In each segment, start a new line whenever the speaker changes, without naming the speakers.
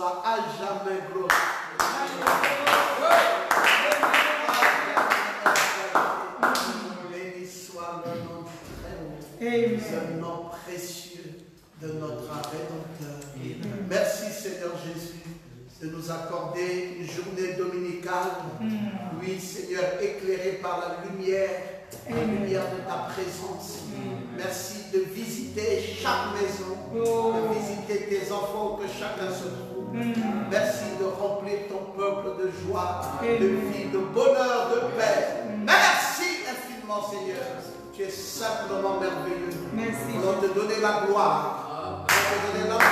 soit à jamais glorifié. Béni soit le nom du Très-Haut, ce nom précieux de notre Rédempteur. Merci Seigneur Jésus de nous accorder une journée dominicale. Oui Seigneur, éclairée par la lumière de ta présence. Merci de visiter chaque maison, de visiter tes enfants, que chacun se trouve. Merci de remplir ton peuple de joie, de vie, de bonheur, de paix. Merci infiniment Seigneur. Tu es simplement merveilleux. Merci. Nous allons te donner la gloire. Nous allons te donner la gloire.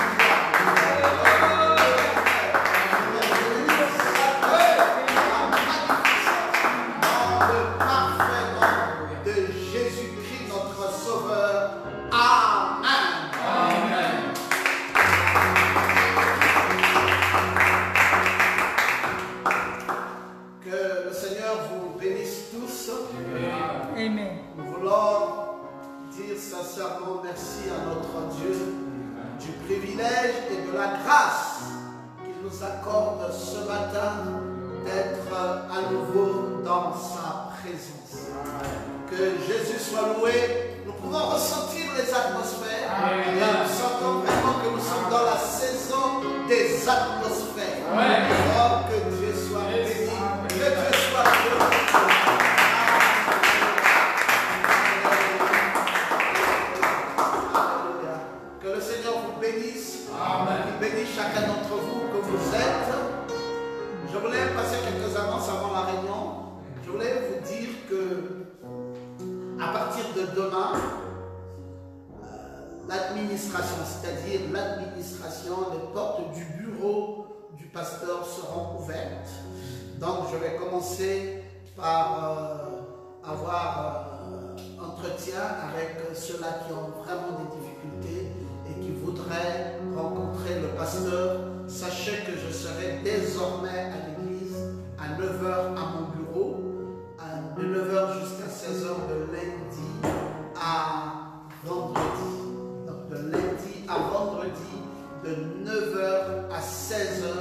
Sincèrement merci à notre Dieu du privilège et de la grâce qu'il nous accorde ce matin d'être à nouveau dans sa présence. Que Jésus soit loué. Nous pouvons ressentir les atmosphères et nous sentons vraiment que nous sommes dans la saison des atmosphères. Oh, que Dieu soit béni, que Dieu soit glorifié. Chacun d'entre vous que vous êtes. Je voulais passer quelques annonces avant la réunion. Je voulais vous dire que à partir de demain, l'administration, c'est-à-dire l'administration, les portes du bureau du pasteur seront ouvertes. Donc je vais commencer par avoir entretien avec ceux-là qui ont vraiment des difficultés et qui voudraient rencontrer le pasteur. Sachez que je serai désormais à l'église à 9h à mon bureau, de 9h jusqu'à 16h de lundi à vendredi. Donc de lundi à vendredi, de 9h à 16h,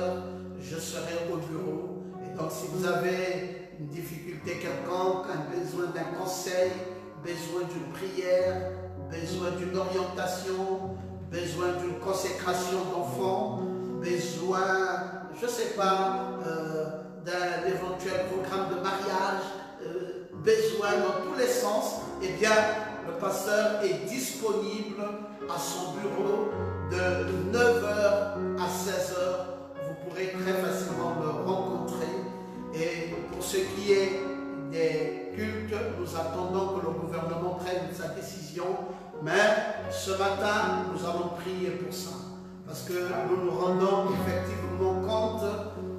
je serai au bureau. Et donc si vous avez une difficulté quelconque, un besoin d'un conseil, besoin d'une prière, besoin d'une orientation, besoin d'une consécration d'enfants, besoin, je ne sais pas, d'un éventuel programme de mariage, besoin dans tous les sens, eh bien, le pasteur est disponible à son bureau de 9h à 16h. Vous pourrez très facilement le rencontrer. Et pour ce qui est des cultes, nous attendons que le gouvernement prenne sa décision. Mais ce matin, nous allons prier pour ça. Parce que nous nous rendons effectivement compte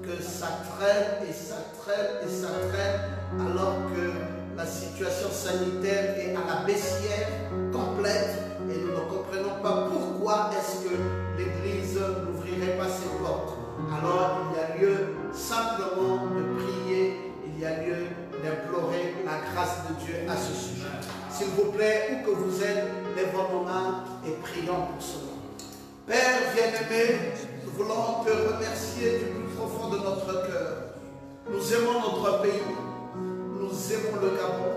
que ça traîne et ça traîne et ça traîne, alors que la situation sanitaire est à la baissière complète et nous ne comprenons pas pourquoi est-ce que l'Église n'ouvrirait pas ses portes. Alors il y a lieu simplement de prier, il y a lieu d'implorer la grâce de Dieu à ce sujet. S'il vous plaît, où que vous êtes, lèvons nos mains et prions pour cela. Père bien-aimé, nous voulons te remercier du plus profond de notre cœur. Nous aimons notre pays, nous aimons le Gabon.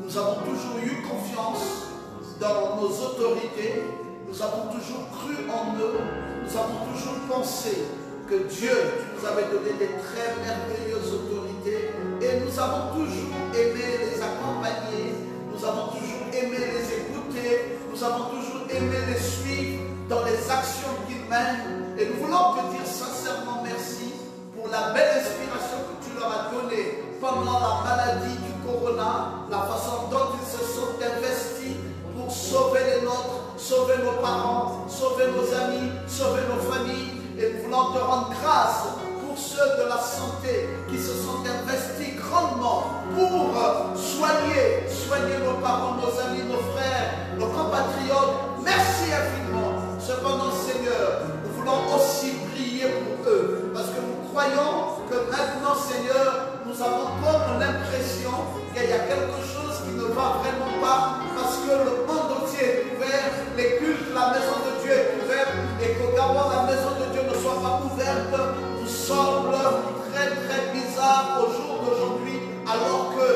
Nous avons toujours eu confiance dans nos autorités, nous avons toujours cru en eux, nous avons toujours pensé que Dieu, tu nous avais donné des très merveilleuses autorités et nous avons toujours aimé les accompagner, nous avons toujours aimé les écouter, nous avons toujours aimé les suivre dans les actions qu'ils mènent. Et nous voulons te dire sincèrement merci pour la belle inspiration que tu leur as donnée pendant la maladie du corona, la façon dont ils se sont investis pour sauver les nôtres, sauver nos parents, sauver nos amis, sauver nos familles. Et nous voulons te rendre grâce pour ceux de la santé qui se sont investis grandement pour soigner nos parents, nos amis, nos frères, nos compatriotes. Merci infiniment. Cependant, Seigneur, nous voulons aussi prier pour eux, parce que nous croyons que maintenant, Seigneur, nous avons comme l'impression qu'il y a quelque chose qui ne va vraiment pas, parce que le monde entier est ouvert, les cultes, la maison de Dieu est ouverte, et qu'au Gabon, la maison de Dieu ne soit pas ouverte. ouverte nous semble très très bizarre au jour d'aujourd'hui, alors que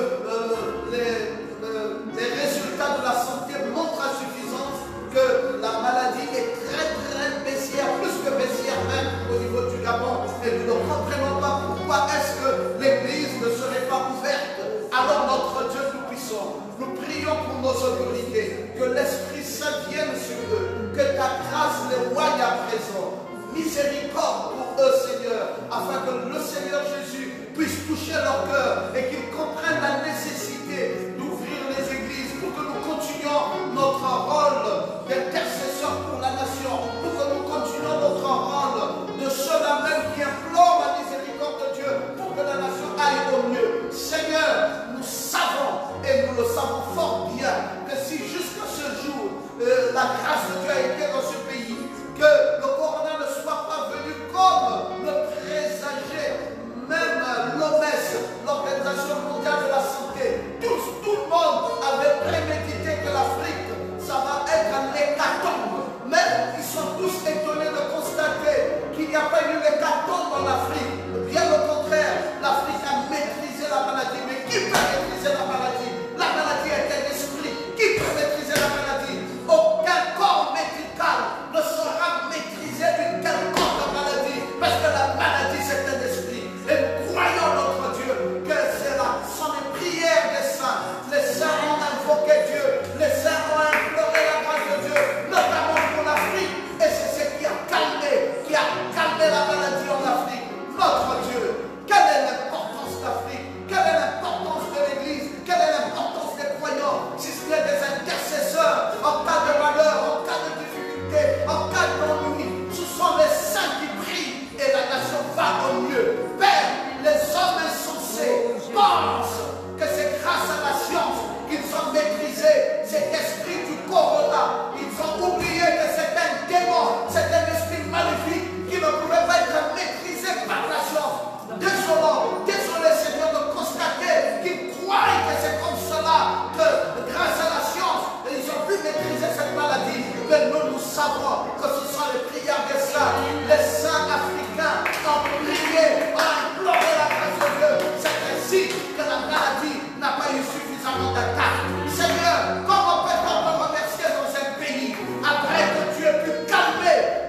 les résultats de la santé montrent à suffisance que la maladie est très très baissière, plus que baissière même au niveau du Gabon. Et nous ne comprenons pas pourquoi est-ce que l'église ne serait pas ouverte. Alors notre Dieu tout-puissant, nous prions pour nos autorités, que l'Esprit Saint vienne sur eux, que ta grâce les voie à présent. Miséricorde pour eux, Seigneur, afin que le Seigneur Jésus puisse toucher leur cœur et qu'ils comprennent la nécessité d'ouvrir les églises pour que nous continuions notre rôle d'intercesseur pour la nation, pour que nous continuions notre rôle de ceux-là même qui implorent la miséricorde de Dieu pour que la nation aille au mieux. Seigneur, nous savons et nous le savons fort bien que si jusqu'à ce jour la grâce de Dieu a été dans ce pays, que le corona ne soit pas venu comme le présageait même l'OMS, l'Organisation mondiale de la santé. Tout le monde avait prémédité que l'Afrique, ça va être un hécatombe. Mais ils sont tous étonnés de constater qu'il n'y a pas eu l'hécatombe en Afrique. Bien au contraire, l'Afrique a maîtrisé la maladie. Mais qui peut maîtriser la maladie? La maladie est un esprit. Qui peut maîtriser la maladie? Aucun corps médical ne saura maîtriser une quelconque maladie. Parce que la maladie, c'est un esprit. Et nous croyons notre Dieu que c'est là, sont les prières des saints. Les saints ont invoqué Dieu. Les saints ont imploré la grâce de Dieu, notamment pour l'Afrique. Et c'est ce qui a calmé la maladie en Afrique. Notre Dieu, quelle est l'importance d'Afrique? Quelle est l'importance de l'Église? Quelle est l'importance des croyants? Si ce n'est des intercesseurs en cas de malheur, en cas de difficulté, en cas d'ennui, ce sont les saints qui prient et la nation va au mieux. Père, les hommes insensés pensent que c'est grâce à la science qu'ils ont maîtrisé cet esprit du corona. Ils ont oublié que c'est un démon, c'est un esprit maléfique qui ne pouvait pas être maîtrisé par la science. Désolé Seigneur de constater qu'ils croient que c'est comme cela que grâce à la science, ils ont pu maîtriser cette maladie. Mais nous savons que ce sont les prières des saints. Les saints africains ont prié, ont imploré la grâce de Dieu. C'est ainsi que la maladie n'a pas eu suffisamment d'attaque. Seigneur, comment peut-on te remercier dans un pays après que tu aies pu calmer,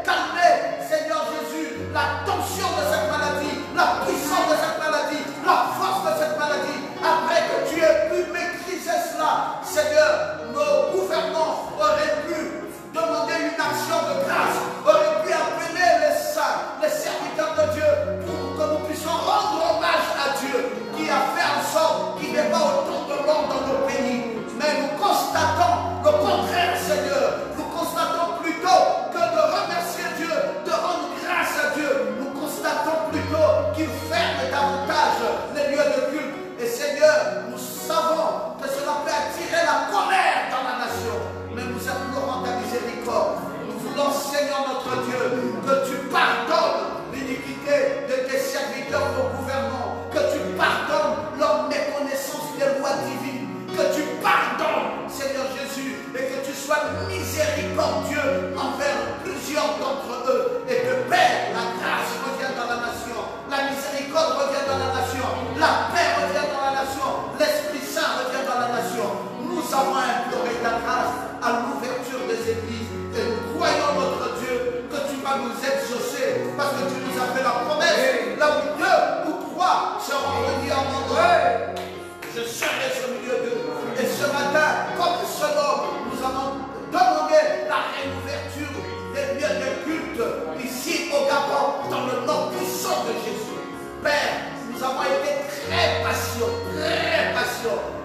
Seigneur Jésus, la tension de cette maladie, la puissance de cette maladie, la force de cette maladie, après que tu aies pu maîtriser cela, Seigneur, nos gouvernants auraient pu demander une action de grâce, auraient pu appeler les saints, les serviteurs de Dieu, pour que nous puissions rendre hommage à Dieu, qui a fait en sorte qu'il n'y ait pas autant de mort dans nos pays. Mais nous constatons le contraire, Seigneur. Nous constatons plutôt que de remercier Dieu, de rendre grâce à Dieu, nous constatons plutôt qu'il ferme davantage les lieux de culte. Et Seigneur, nous savons que cela peut attirer la colère dans la nation. Mais nous implorons ta miséricorde. Nous voulons, Seigneur notre Dieu, que tu pardonnes l'iniquité de tes serviteurs, nos gouvernants, que tu pardonnes leur méconnaissance des lois divines, que tu pardonnes, Seigneur Jésus, et que tu sois miséricordieux envers plusieurs d'entre eux, et que Père, la grâce revienne dans la nation, la miséricorde revienne dans la nation, la paix revienne dans la nation, l'Esprit Saint revienne dans la nation. Nous avons imploré ta grâce à l'ouverture des églises, et nous croyons, notre Dieu, que tu vas nous exaucer, parce que tu nous as fait la promesse, là où 2 ou 3 seront réunis en mon nom, je serai au milieu d'eux. Et ce matin, comme ce homme, nous avons demandé la réouverture des lieux de culte ici au Gabon, dans le nom puissant de Jésus. Père, nous avons été très patients,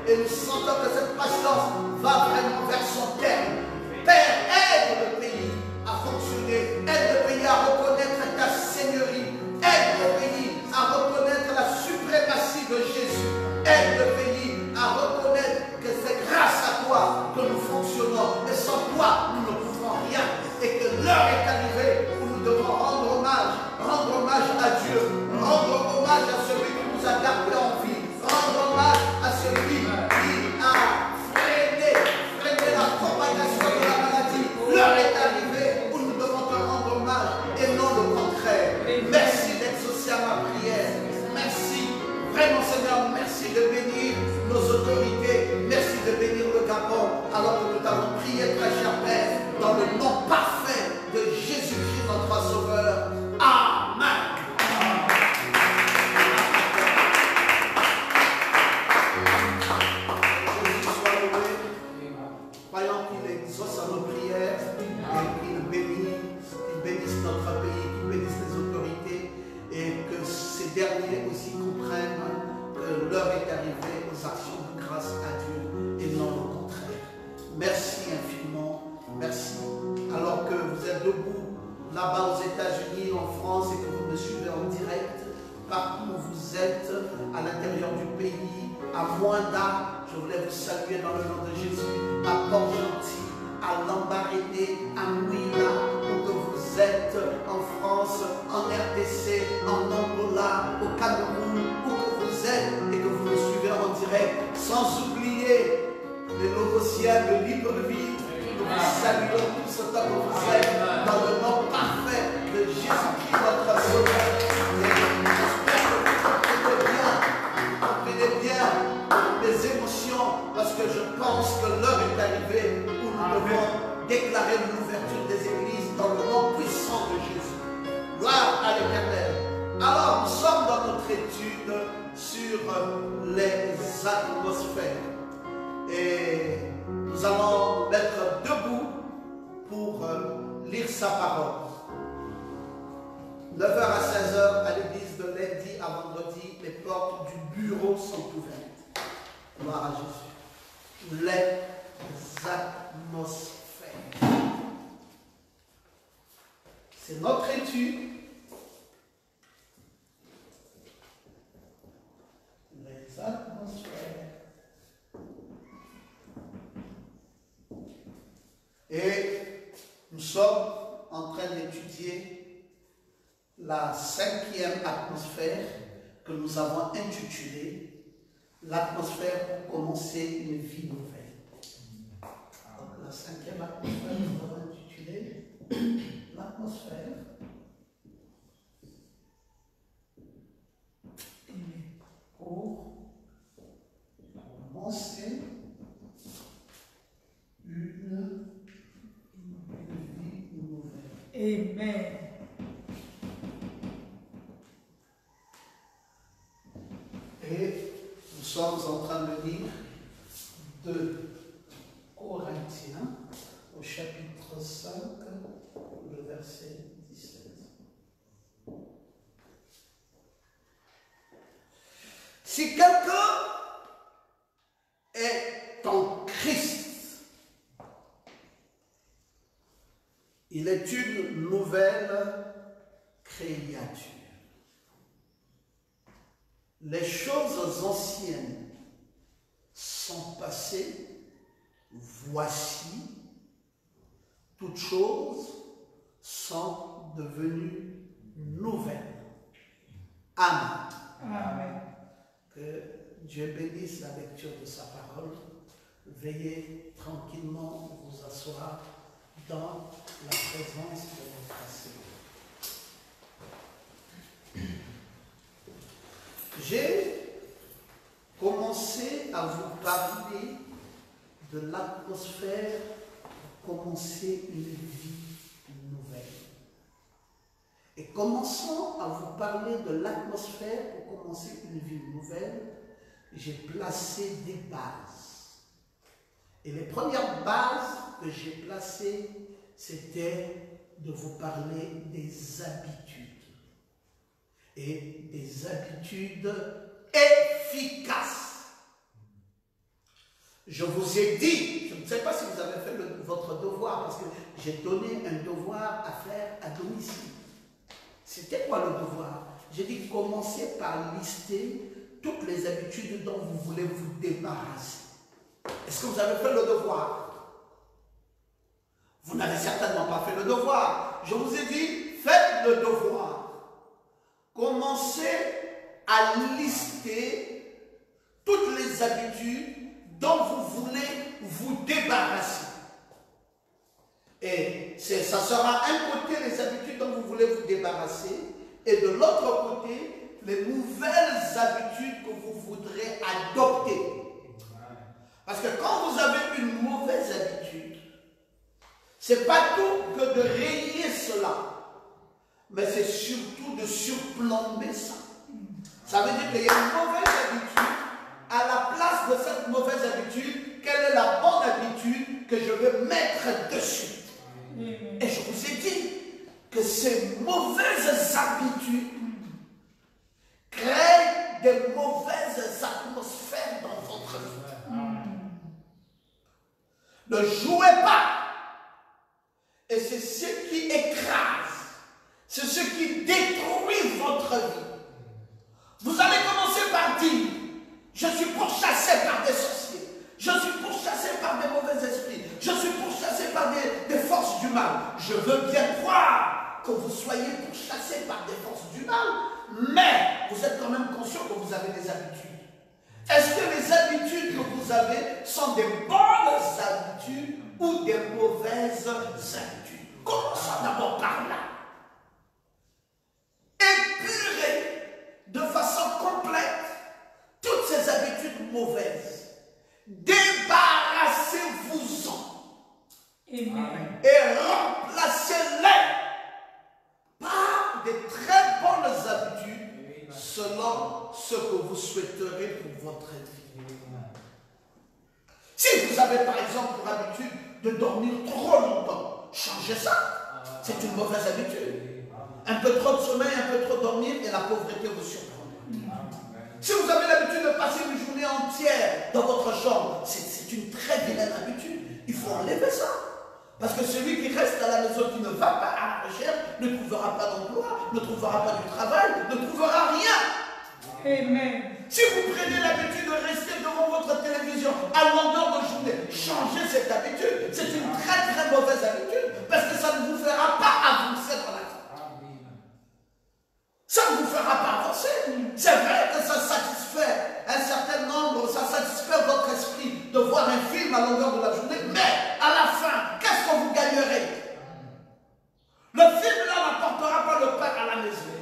et nous sentons que cette patience va vraiment vers son terme. Père, aide le pays à fonctionner, aide le pays à reconnaître ta seigneurie, aide le pays à reconnaître la suprématie de Jésus, aide le pays à reconnaître que c'est grâce à toi que nous fonctionnons, et sans toi nous ne pouvons rien, et que l'heure est arrivée où nous devons rendre hommage à Dieu, rendre hommage à celui qui nous a gardés en vie, rendre hommage à celui qui a freiné derniers aussi comprennent que l'heure est arrivée aux actions de grâce à Dieu et non au contraire. Merci infiniment. Merci. Alors que vous êtes debout là-bas aux États-Unis, en France et que vous me suivez en direct, partout où vous êtes, à l'intérieur du pays, à Moinda, je voulais vous saluer dans le nom de Jésus, à Port-Gentil, à Lambaréné, à Mouila, où que vous êtes, en France, en RDC, en Angola, au Cameroun, où que vous êtes et que vous me suivez en direct, sans oublier les Logosiens de Libreville. Nous vous saluons tous autant que vous êtes, dans le nom parfait de Jésus-Christ, notre Sauveur. Comprenez bien mes émotions, parce que je pense que l'heure est arrivée où nous devons déclarer l'ouverture des églises dans le nom puissant de Jésus. Gloire à l'Éternel. Alors, nous sommes dans notre étude sur les atmosphères. Et nous allons nous mettre debout pour lire sa parole. 9h à 16h à l'église de lundi à vendredi, les portes du bureau sont ouvertes. Gloire à Jésus. Les atmosphères. C'est notre étude. Les atmosphères. Et nous sommes en train d'étudier la 5e atmosphère que nous avons intitulée l'atmosphère pour commencer une vie nouvelle. Donc la 5e atmosphère que nous avons intitulée l'atmosphère pour commencer une vie nouvelle.
Amen.
Et nous sommes en train de lire de Corinthiens au chapitre 5, le verset 17. Si quelqu'un est en Christ, il est une nouvelle créature. Les choses anciennes sont passées, voici, toutes choses sont devenues nouvelles. Amen.
Amen.
Que Dieu bénisse la lecture de sa parole. Veuillez tranquillement vous asseoir dans la présence de votre Seigneur. J'ai commencé à vous parler de l'atmosphère pour commencer une vie nouvelle. Et commençant à vous parler de l'atmosphère pour commencer une vie nouvelle, j'ai placé des bases. Et les premières bases que j'ai placées, c'était de vous parler des habitudes. Et des habitudes efficaces. Je vous ai dit, je ne sais pas si vous avez fait votre devoir, parce que j'ai donné un devoir à faire à domicile. C'était quoi le devoir? J'ai dit commencez par lister toutes les habitudes dont vous voulez vous débarrasser. Est-ce que vous avez fait le devoir? Vous n'avez certainement pas fait le devoir. Je vous ai dit, faites le devoir. Commencez à lister toutes les habitudes dont vous voulez vous débarrasser. Et ça sera un côté les habitudes dont vous voulez vous débarrasser et de l'autre côté les nouvelles habitudes que vous voudrez adopter. Parce que quand vous avez une mauvaise habitude, ce n'est pas tout que de rayer cela. Mais c'est surtout de surplomber ça. Ça veut dire qu'il y a une mauvaise habitude. À la place de cette mauvaise habitude, quelle est la bonne habitude que je vais mettre dessus? Et je vous ai dit que ces mauvaises habitudes mais vous êtes quand même conscient que vous avez des habitudes. Est-ce que les habitudes que vous avez sont des bonnes habitudes ou des mauvaises habitudes? Commençons d'abord par là. Épurez de façon complète toutes ces habitudes mauvaises. Débarrassez-vous-en.
Amen.
Et remplacez-les par des très bonnes habitudes selon ce que vous souhaiterez pour votre vie. Si vous avez par exemple pour habitude de dormir trop longtemps, changez ça. C'est une mauvaise habitude. Un peu trop de sommeil, un peu trop dormir et la pauvreté vous surprendra. Si vous avez l'habitude de passer une journée entière dans votre chambre, c'est une très vilaine habitude. Il faut enlever ça. Parce que celui qui reste à la maison, qui ne va pas à la recherche, ne trouvera pas d'emploi, ne trouvera pas du travail, ne trouvera rien.
Amen.
Si vous prenez l'habitude de rester devant votre télévision à longueur de journée, changez cette habitude. C'est une très très mauvaise habitude parce que ça ne vous fera pas avancer dans la vie. Ça ne vous fera pas avancer. C'est vrai que ça satisfait un certain nombre, ça satisfait votre esprit de voir un film à longueur de la journée, mais à la fin, qu'est-ce que vous gagnerez? Le film là n'apportera pas le pain à la maison.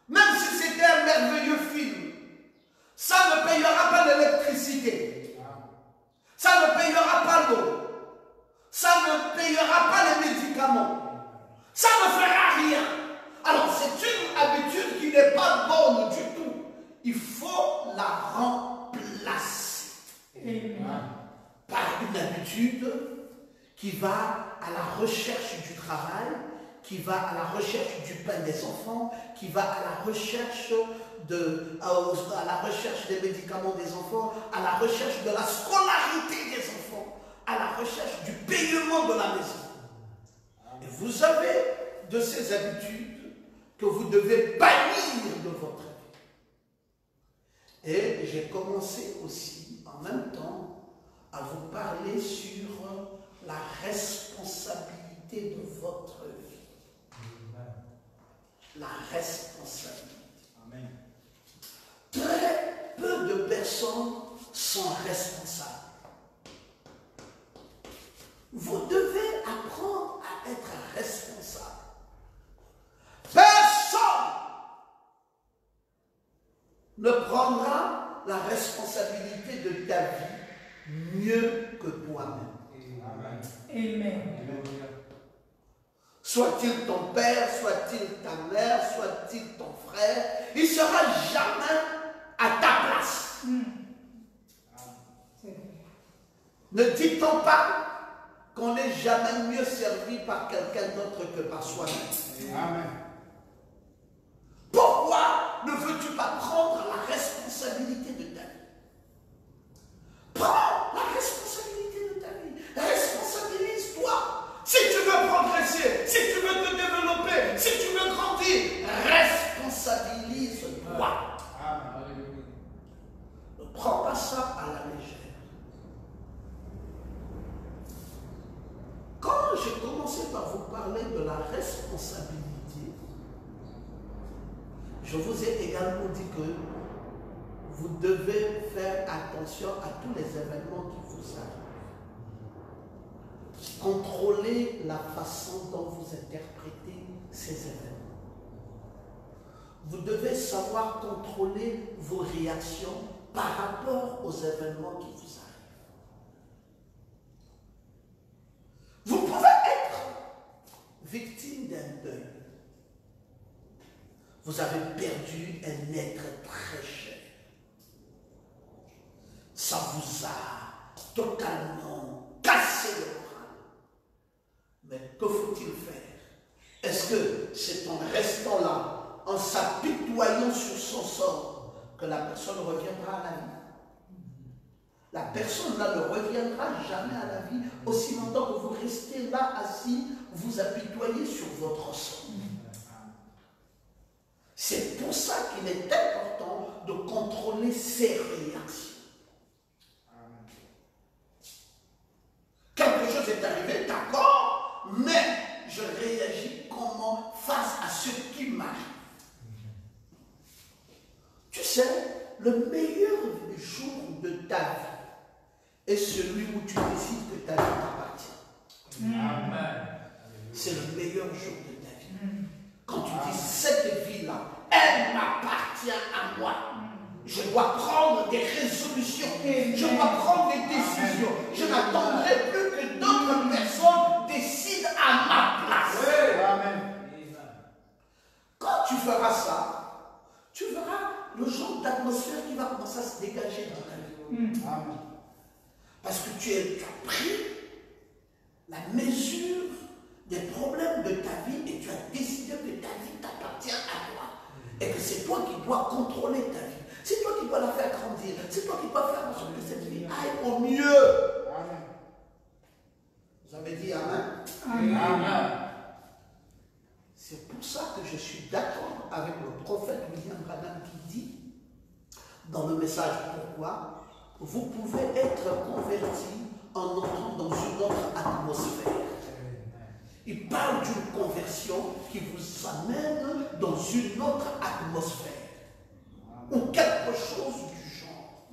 Même si c'était un merveilleux film, ça ne payera pas l'électricité. Ça ne payera pas l'eau. Ça ne payera pas les médicaments. Ça ne fera rien. Alors c'est une habitude qui n'est pas bonne du tout. Il faut la remplacer par une habitude qui va à la recherche du travail, qui va à la recherche du pain des enfants, qui va à la recherche des médicaments des enfants, à la recherche de la scolarité des enfants, à la recherche du paiement de la maison. Et vous avez de ces habitudes que vous devez bannir de votre vie. Et j'ai commencé aussi en même temps à vous parler sur la responsabilité de votre vie. La responsabilité.
Amen.
Très peu de personnes sont responsables. Vous devez apprendre à être responsable. Personne ne prendra la responsabilité de ta vie mieux que toi-même.
Amen.
Amen.
Soit-il ton père, soit-il ta mère, soit-il ton frère, il ne sera jamais à ta place. Ne dit-on pas qu'on n'est jamais mieux servi par quelqu'un d'autre que par soi-même?
Amen.
Pourquoi ne veux-tu pas prendre la responsabilité de ta vie? Prends la responsabilité de ta vie. Responsabilise-toi. Si tu veux progresser, si tu veux te développer, si tu veux grandir, responsabilise-toi. Ne prends pas ça à la légère. Quand j'ai commencé par vous parler de la responsabilité, je vous ai également dit que vous devez faire attention à tous les événements qui vous arrivent. Contrôlez la façon dont vous interprétez ces événements. Vous devez savoir contrôler vos réactions par rapport aux événements qui vous arrivent. Vous pouvez être victime d'un deuil. Vous avez perdu un être très cher. Ça vous a totalement cassé le moral. Mais que faut-il faire? Est-ce que c'est en restant là, en s'apitoyant sur son sort, que la personne reviendra à la vie? La personne là ne reviendra jamais à la vie aussi longtemps que vous restez là assis, vous apitoyez sur votre sort. C'est pour ça qu'il est important de contrôler ses réactions. Quelque chose est arrivé, d'accord, mais je réagis comment face à ce qui m'arrive. c'est le meilleur jour de ta vie et celui où tu décides que ta vie t'appartient.
Amen.
C'est le meilleur jour de ta vie. Quand tu dis cette vie-là, elle m'appartient à moi. Je dois prendre des résolutions. Je dois prendre des décisions. Je n'attendrai plus que d'autres personnes décident à ma place.
Amen.
Quand tu feras ça, tu verras le genre d'atmosphère qui va commencer à se dégager dans ta vie.
Amen.
Parce que tu as pris la mesure des problèmes de ta vie et tu as décidé que ta vie t'appartient à toi. Et que c'est toi qui dois contrôler ta vie. C'est toi qui dois la faire grandir. C'est toi qui dois faire en sorte que cette vie aille au mieux.
Amen.
Vous avez dit Amen?
Amen.
C'est pour ça que je suis d'accord avec le prophète William Branham qui dit dans le message pourquoi vous pouvez être converti en entrant dans une autre atmosphère. Il parle d'une conversion qui vous amène dans une autre atmosphère ou quelque chose du genre.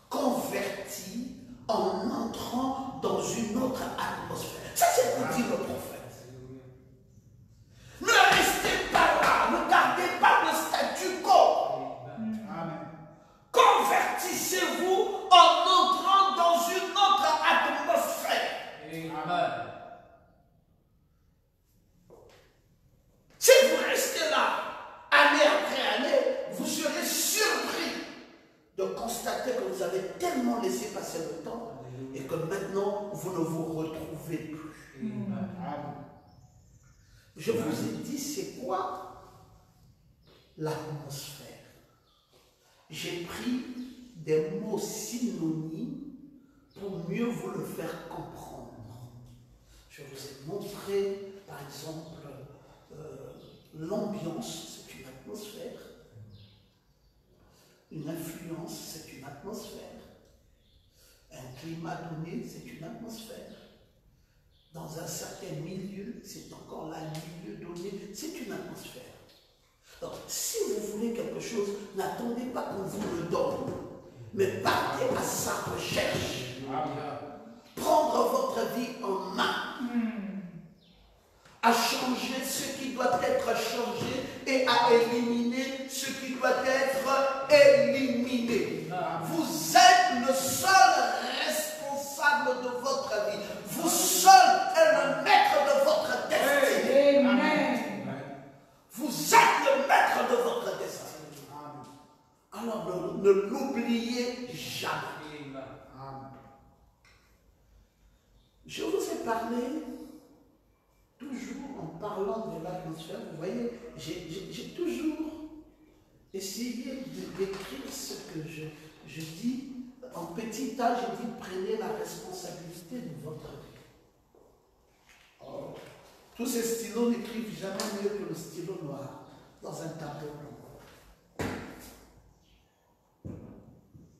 Converti en entrant dans une autre atmosphère. Ça c'est pour dire le prophète. Ne restez pas là, ne gardez pas le statu quo.
Amen.
Convertissez-vous en entrant dans une autre atmosphère.
Amen.
Si vous restez là, année après année, vous serez surpris de constater que vous avez tellement laissé passer le temps et que maintenant, vous ne vous retrouvez plus.
Amen.
Je vous ai dit, c'est quoi l'atmosphère? J'ai pris des mots synonymes pour mieux vous le faire comprendre. Je vous ai montré, par exemple, l'ambiance, c'est une atmosphère. Une influence, c'est une atmosphère. Un climat donné, c'est une atmosphère. Dans un certain milieu, c'est encore là, un milieu donné, c'est une atmosphère. Donc, si vous voulez quelque chose, n'attendez pas qu'on vous le donne, mais partez à sa recherche. Prendre votre vie en main. À changer ce qui doit être changé et à éliminer ce qui doit être éliminé. Vous êtes le seul responsable de votre vie. Vous seul êtes le maître de votre destinée.
Amen.
Vous êtes le maître de votre destinée. Alors ne l'oubliez jamais. Je vous ai parlé toujours en parlant de l'atmosphère. Vous voyez, j'ai toujours essayé d'écrire ce que je dis. En petit A, j'ai dit prenez la responsabilité de votre vie. Oh. Tous ces stylos n'écrivent jamais mieux que le stylo noir dans un tableau blanc.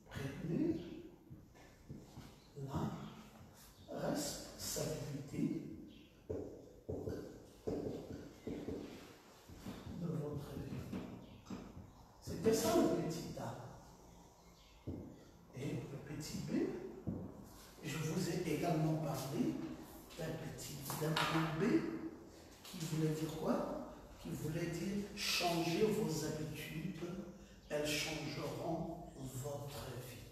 Prenez la responsabilité de votre vie. C'était ça le petit A. Et le petit B, je vous ai également parlé d'un point B qui voulait dire quoi? Qui voulait dire changer vos habitudes, elles changeront votre vie.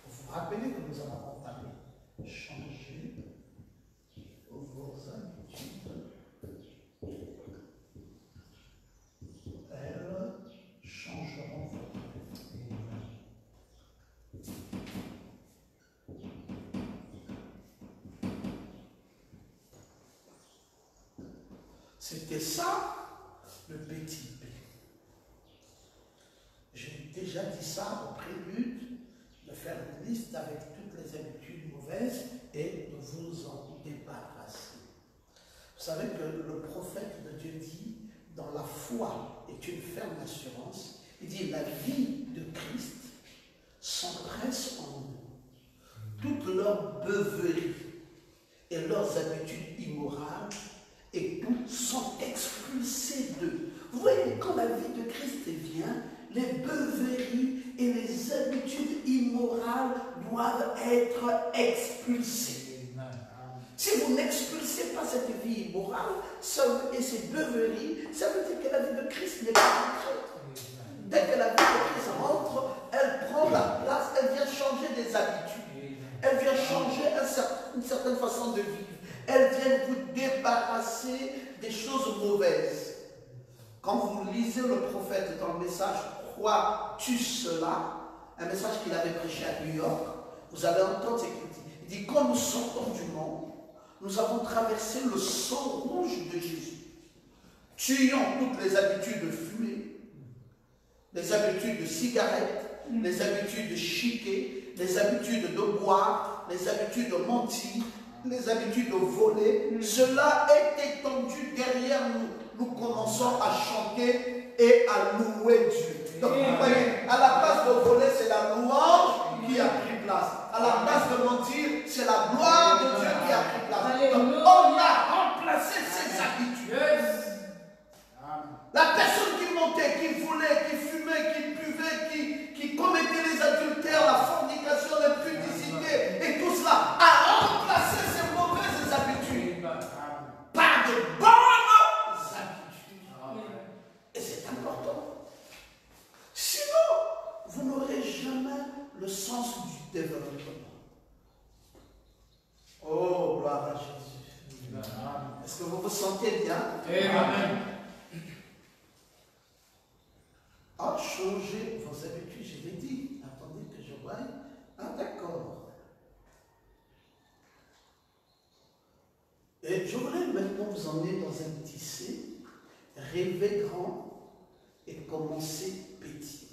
Vous vous rappelez que nous avons parlé? Changer vos habitudes, elles changeront votre vie. C'était ça, le petit B. J'ai déjà dit ça au prélude, de faire une liste avec toutes les habitudes mauvaises et de vous en débarrasser. Vous savez que le prophète de Dieu dit, dans la foi est une ferme assurance, il dit, la vie de Christ s'empresse en nous. Toutes leurs beuveries et leurs habitudes immorales et tout sont expulsés d'eux. Vous voyez, quand la vie de Christ vient, les beuveries doit être expulsée. Si vous n'expulsez pas cette vie immorale et ces beuveries, ça veut dire que la vie de Christ n'est pas entrée. Dès que la vie de Christ rentre, elle prend la place, elle vient changer des habitudes. Elle vient changer une certaine façon de vivre. Elle vient vous débarrasser des choses mauvaises. Quand vous lisez le prophète dans le message « Crois-tu cela ?», un message qu'il avait prêché à New York, vous allez entendre ce qu'il dit. Il dit « Quand nous sortons du monde, nous avons traversé le sang rouge de Jésus, tuant toutes les habitudes de fumer, les habitudes de cigarettes, les habitudes de chiquer, les habitudes de boire, les habitudes de mentir, les habitudes de voler. Cela est étendu derrière nous. Nous commençons à chanter et à louer Dieu. Donc vous voyez, à la place de voler, c'est la louange qui a pris place. À la place de mentir, c'est la gloire de Dieu qui a pris place. Donc on a remplacé ces habitudes. La personne qui montait, qui volait, qui fumait, qui buvait, qui commettait les adultères, la fornication, l'impudicité et tout cela, a remplacé ces mauvaises habitudes par de bonnes habitudes. Et c'est important. Sinon, vous n'aurez jamais le sens du développement. Oh, gloire à Jésus. Est-ce que vous vous sentez bien?
Amen.
Ah, changez vos habitudes, je l'ai dit. Attendez que je voie. Ah, d'accord. Et je voulais maintenant vous emmener dans un petit C, rêver grand et commencer petit.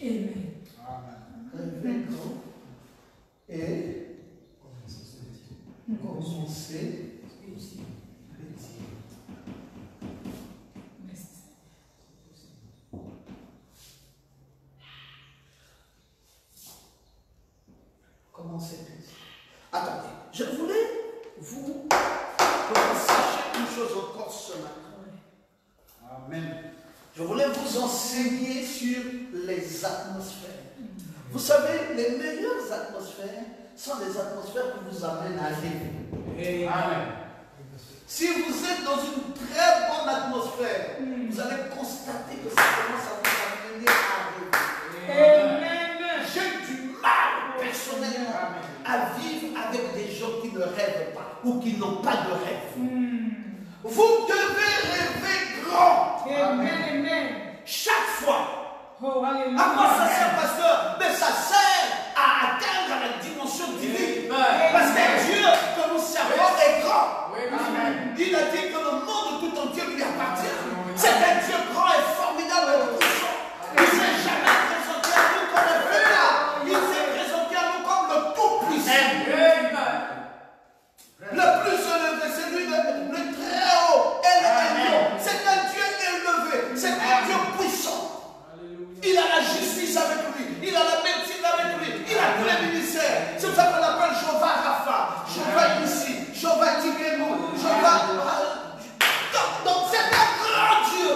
Amen.
Rêver grand et commencer petit. Commencer petit. Attendez, je voulais vous que vous sachiez une chose encore ce matin.
Amen.
Je voulais vous enseigner sur les atmosphères. Vous savez, les meilleures atmosphères sont les atmosphères qui vous amènent à rêver.
Amen.
Si vous êtes dans une très bonne atmosphère, vous allez constater que ça commence à vous amener à rêver.
Amen.
J'ai du mal personnellement à vivre avec des gens qui ne rêvent pas ou qui n'ont pas de rêve. Vous devez rêver grand.
Amen. Amen.
Chaque fois.
Oh, alléluia.
À quoi ça sert, pasteur? Mais ça sert à atteindre la dimension divine. Parce que Dieu que nous servons est grand.
Amen.
Il a dit que le monde tout entier lui appartient. C'est un Dieu grand et formidable et puissant. Il ne s'est jamais présenté à nous comme un faiblard. Il s'est présenté à nous comme le tout-puissant. Le plus élevé, c'est lui, le très haut et l'élevé. C'est un Dieu élevé. C'est un Dieu puissant. Il a la justice avec lui. Il a la médecine avec lui. Il a tous les ministères. C'est pour ça qu'on l'appelle Jehovah Rapha. Jehovah Nissi. Jehovah Tigenu. Jehovah... Donc c'est un grand Dieu.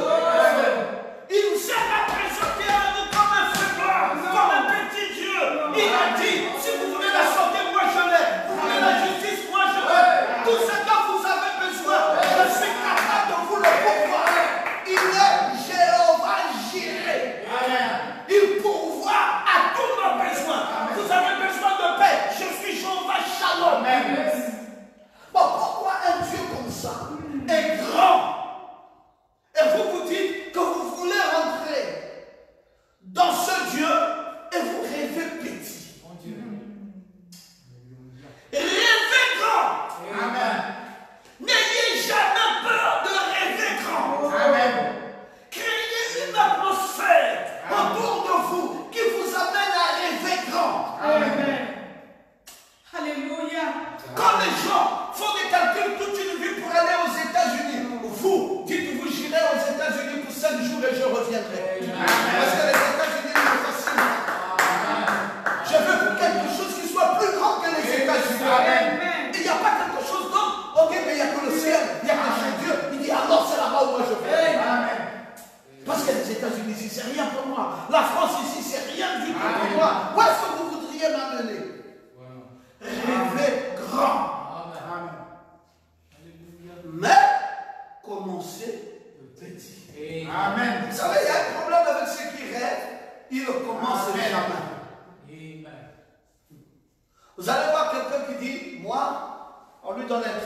Il ne s'est pas présenté à nous comme un faiblard, comme un petit Dieu. Il a dit, si vous voulez la santé, moi je l'ai. Vous voulez la justice, moi je l'ai. Tout ce dont vous avez besoin, je suis capable de vous le pourvoir. Il est Jéhovah Jireh. Il pourvoit à tous nos besoins. Vous avez besoin de paix, je suis Jéhovah Shalom. Bon, pourquoi un Dieu comme ça est grand? Et vous dites que vous voulez rentrer dans ce Dieu et vous rêvez petit. Rêvez grand.
Amen.
N'ayez jamais peur de rêver grand.
Amen.
Créez une atmosphère autour de vous qui vous amène à rêver grand.
Amen. Alléluia.
Quand les gens font des calculs toute une vie pour aller aux États-Unis, vous dites-vous, j'irai aux États-Unis pour 5 jours et je reviendrai. Parce que les États-Unis me fascinent. Je veux quelque chose qui soit plus grand que les États-Unis.
Amen.
Il n'y a pas quelque chose d'autre. Ok, mais il n'y a que le ciel, il n'y a que chez Dieu. Il dit alors c'est là-bas où moi je vais. Parce que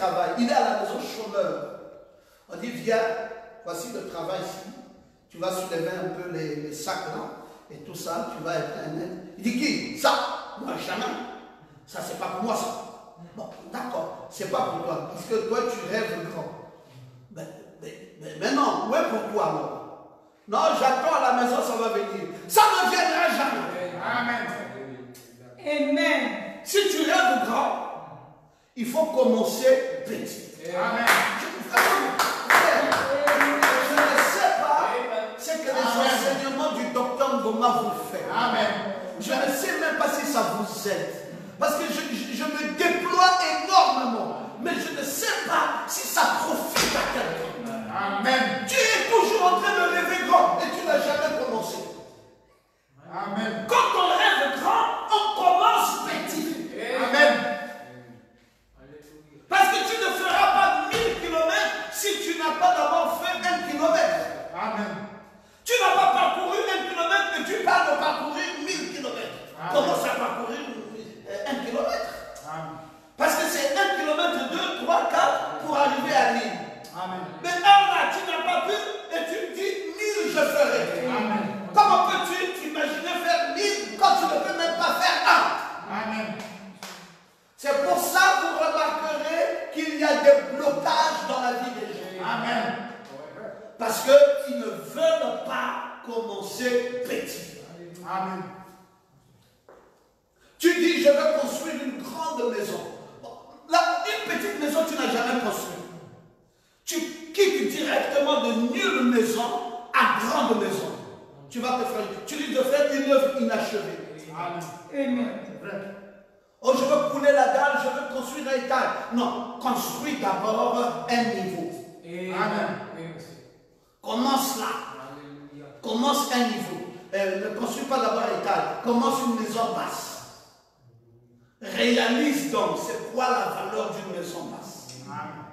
travail. Il est à la maison chômeur. On dit, viens, voici le travail ici. Tu vas soulever un peu les sacs là. Et tout ça, tu vas être un aide. Il dit, qui? Ça? Moi, jamais. Ça, c'est pas pour moi, ça. Bon, d'accord, c'est pas pour toi. Parce que toi, tu rêves grand. Mais non, où est pour toi, alors? Non, j'attends à la maison, ça va venir. Ça ne viendra jamais.
Amen.
Amen.
Si tu rêves grand, il faut commencer petit.
Amen.
Je ne sais pas ce que les enseignements du docteur Ngoma vous font.
Amen.
Je ne sais même pas si ça vous aide. Parce que je me déploie énormément. Mais je ne sais pas si ça profite à quelqu'un.
Amen.
Tu es toujours en train de rêver grand et tu n'as jamais commencé.
Amen.
Quand on rêve grand, on commence petit.
Amen.
Parce que tu ne feras pas 1000 km si tu n'as pas d'abord fait 1 kilomètre.
Amen.
Tu n'as pas parcouru 1 kilomètre et tu parles de parcourir 1000 kilomètres.
Amen.
Commence à parcourir 1 kilomètre.
Amen.
Parce que c'est 1 kilomètre, 2, 3, 4 pour arriver à 1000.
Amen.
Mais là, tu n'as pas pu et tu dis 1000 je ferai.
Amen.
Comment peux-tu t'imaginer faire 1000 quand tu ne peux même pas faire 1?
Amen.
C'est pour ça que vous remarquerez qu'il y a des blocages dans la vie des gens.
Amen.
Parce qu'ils ne veulent pas commencer petit.
Amen.
Tu dis, je veux construire une grande maison. Bon, là, une petite maison, tu n'as jamais construit. Tu quittes directement de nulle maison à grande maison. Tu vas te faire, tu risques de faire une œuvre inachevée.
Amen.
Amen.
Oh, je veux couler la dalle, je veux construire un étage. Non, construis d'abord un niveau.
Amen.
Commence là. Commence un niveau. Ne construis pas d'abord un étage. Commence une maison basse. Réalise donc c'est quoi la valeur d'une maison basse.
Amen.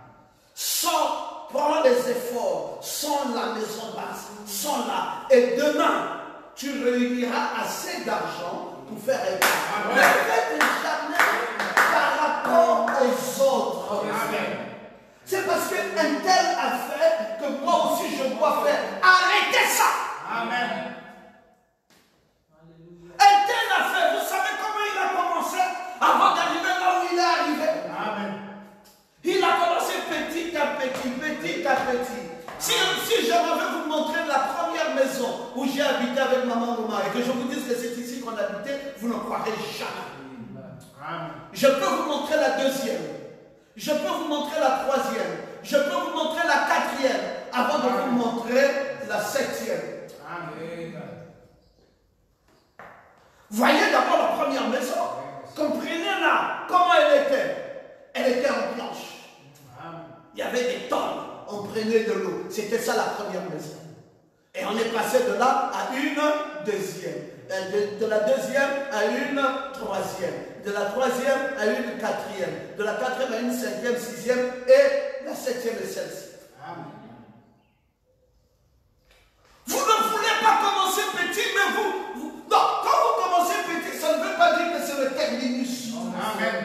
Prends les efforts, sans la maison basse, sans là. Et demain, tu réuniras assez d'argent pour faire un étage. Ne faites jamais par rapport aux autres.
Amen.
C'est parce qu'un tel a fait que moi aussi je dois faire. Arrêtez ça.
Amen.
Un tel a fait. Vous savez comment il a commencé avant d'arriver là où il est arrivé?
Amen.
Il a commencé petit à petit, petit à petit. Si je vais vous montrer la première maison où j'ai habité avec maman Ngoma et que je vous dise que c'est ici qu'on habitait, vous ne croirez jamais.
Amen.
Je peux vous montrer la deuxième. Je peux vous montrer la troisième. Je peux vous montrer la quatrième avant de vous montrer la septième.
Amen.
Voyez d'abord la première maison. Comprenez-la. Comment elle était? Elle était en planche. Il y avait des tonnes. On prenait de l'eau. C'était ça la première maison. Et on est passé de là à une deuxième. De la deuxième à une troisième. De la troisième à une quatrième. De la quatrième à une cinquième, sixième. Et la septième est celle-ci. Vous ne voulez pas commencer petit, mais vous... Non, quand vous commencez petit, ça ne veut pas dire que c'est le terminus.
Amen.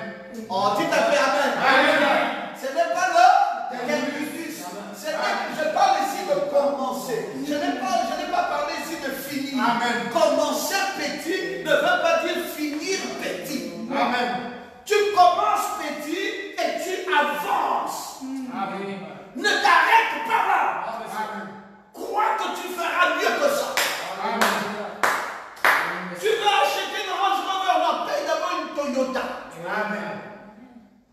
Oh, dites un peu Amen.
Amen.
Ce n'est pas le terminus. Je parle ici de commencer. Je n'ai pas parlé ici de finir.
Amen.
Commencer petit ne veut pas dire finir petit.
Amen.
Tu commences petit et tu avances.
Amen.
Ne t'arrête pas là.
Amen.
Crois que tu feras mieux que ça.
Amen.
Tu veux acheter une Range Rover, non, paye d'abord une Toyota.
Amen.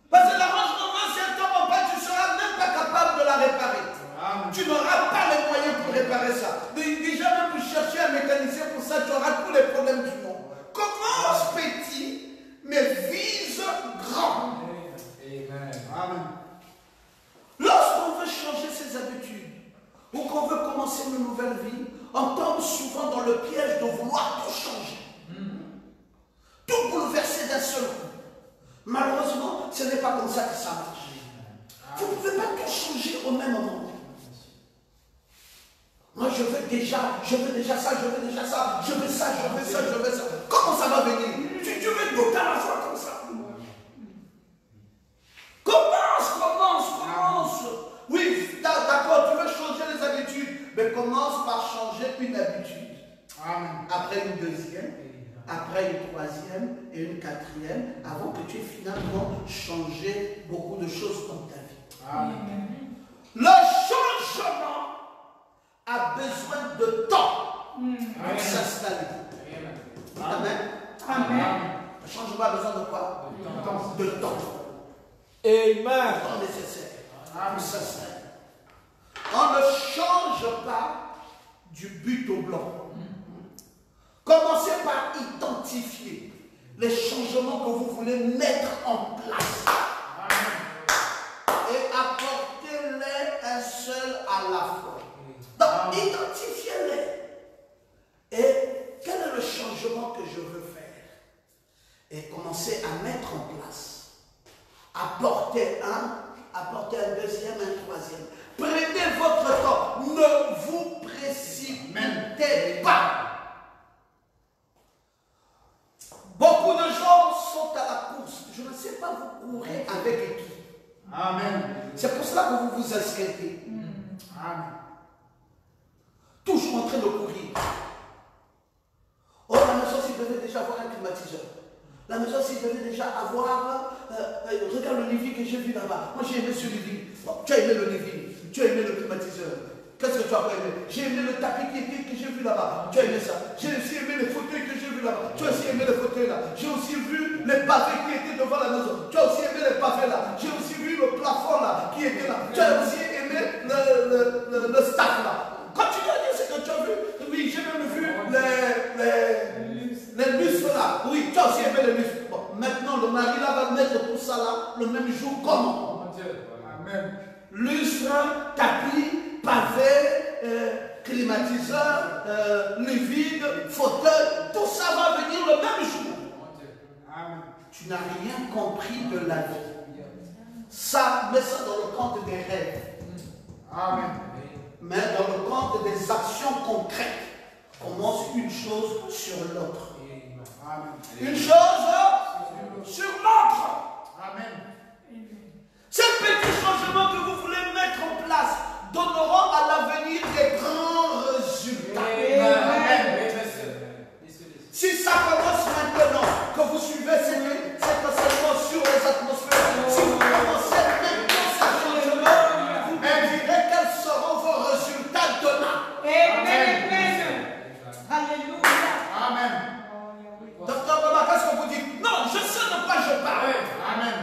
Parce que la Range Rover, si elle tombe en panne, tu ne seras même pas capable de la réparer.
Amen.
Tu n'auras pas les moyens pour réparer ça. Déjà même pour chercher un mécanicien pour ça, tu auras tous les problèmes du monde. Commence petit, mais vise grand.
Amen.
Lorsqu'on veut changer ses habitudes, ou qu'on veut commencer une nouvelle vie, on tombe souvent dans le piège de vouloir tout changer. Tout bouleverser d'un seul coup. Malheureusement, ce n'est pas comme ça que ça marche. Vous ne pouvez pas tout changer au même moment. Moi, je veux déjà ça, je veux déjà ça, je veux ça. Comment ça va venir? Tu veux goûter à la fois comme ça. Commence commence par changer une habitude.
Amen.
Après une deuxième, après une troisième et une quatrième, avant que tu aies finalement changé beaucoup de choses dans ta vie.
Amen.
Le changement a besoin de temps pour s'installer. Amen.
Amen.
Le changement a besoin de quoi? De temps.
Amen.
Le temps nécessaire pour s'installer. On ne change pas du but au blanc. Commencez par identifier les changements que vous voulez mettre en place. Et apportez-les un seul à la fois. Donc, identifiez-les. Et quel est le changement que je veux faire? Et commencez à mettre en place. Apportez un deuxième, un troisième. Prenez votre temps. Ne vous précipitez pas. Beaucoup de gens sont à la course. Je ne sais pas vous courez avec qui.
Amen.
C'est pour cela que vous vous inscrivez.
Amen.
Toujours en train de courir. Oh, la maison, s'il devait déjà avoir un climatiseur. La maison, s'il devait déjà avoir... regarde le living que j'ai vu là-bas. Moi, j'ai aimé ce living. Bon, tu as aimé le living. Tu as aimé le climatiseur. Qu'est-ce que tu as pas aimé? J'ai aimé le tapis que j'ai vu là-bas. Tu as aimé ça. J'ai aussi aimé les fauteuils que j'ai vu là-bas. Tu as aussi aimé les fauteuils là. J'ai aussi vu les pavés qui étaient devant la maison. Tu as aussi aimé les pavés là. J'ai aussi vu le plafond là qui était là. Tu as aussi aimé le staff là. Quand tu as dit ce que tu as vu, oui, j'ai même vu les lustres là. Oui, tu as aussi aimé les lustres. Bon, maintenant le mari là va mettre tout ça là le même jour. Comment?
Amen.
Lustre, tapis, pavé, climatiseur, livide, fauteuil, tout ça va venir le même jour.
Amen.
Tu n'as rien compris de la vie. Ça, mets ça dans le compte des rêves.
Amen.
Mais dans le compte des actions concrètes, commence une chose sur l'autre.
Amen.
Une chose sur l'autre.
Amen.
Ces petits changements que vous voulez mettre en place donneront à l'avenir des grands résultats.
Amen.
Si ça commence maintenant, que vous suivez cet enseignement sur les atmosphères, si vous commencez maintenant ce changement, vous me direz quels seront vos résultats demain.
Amen. Alléluia.
Amen.
Docteur Baba, qu'est-ce que vous dites? Non, je sais de quoi je parle.
Amen.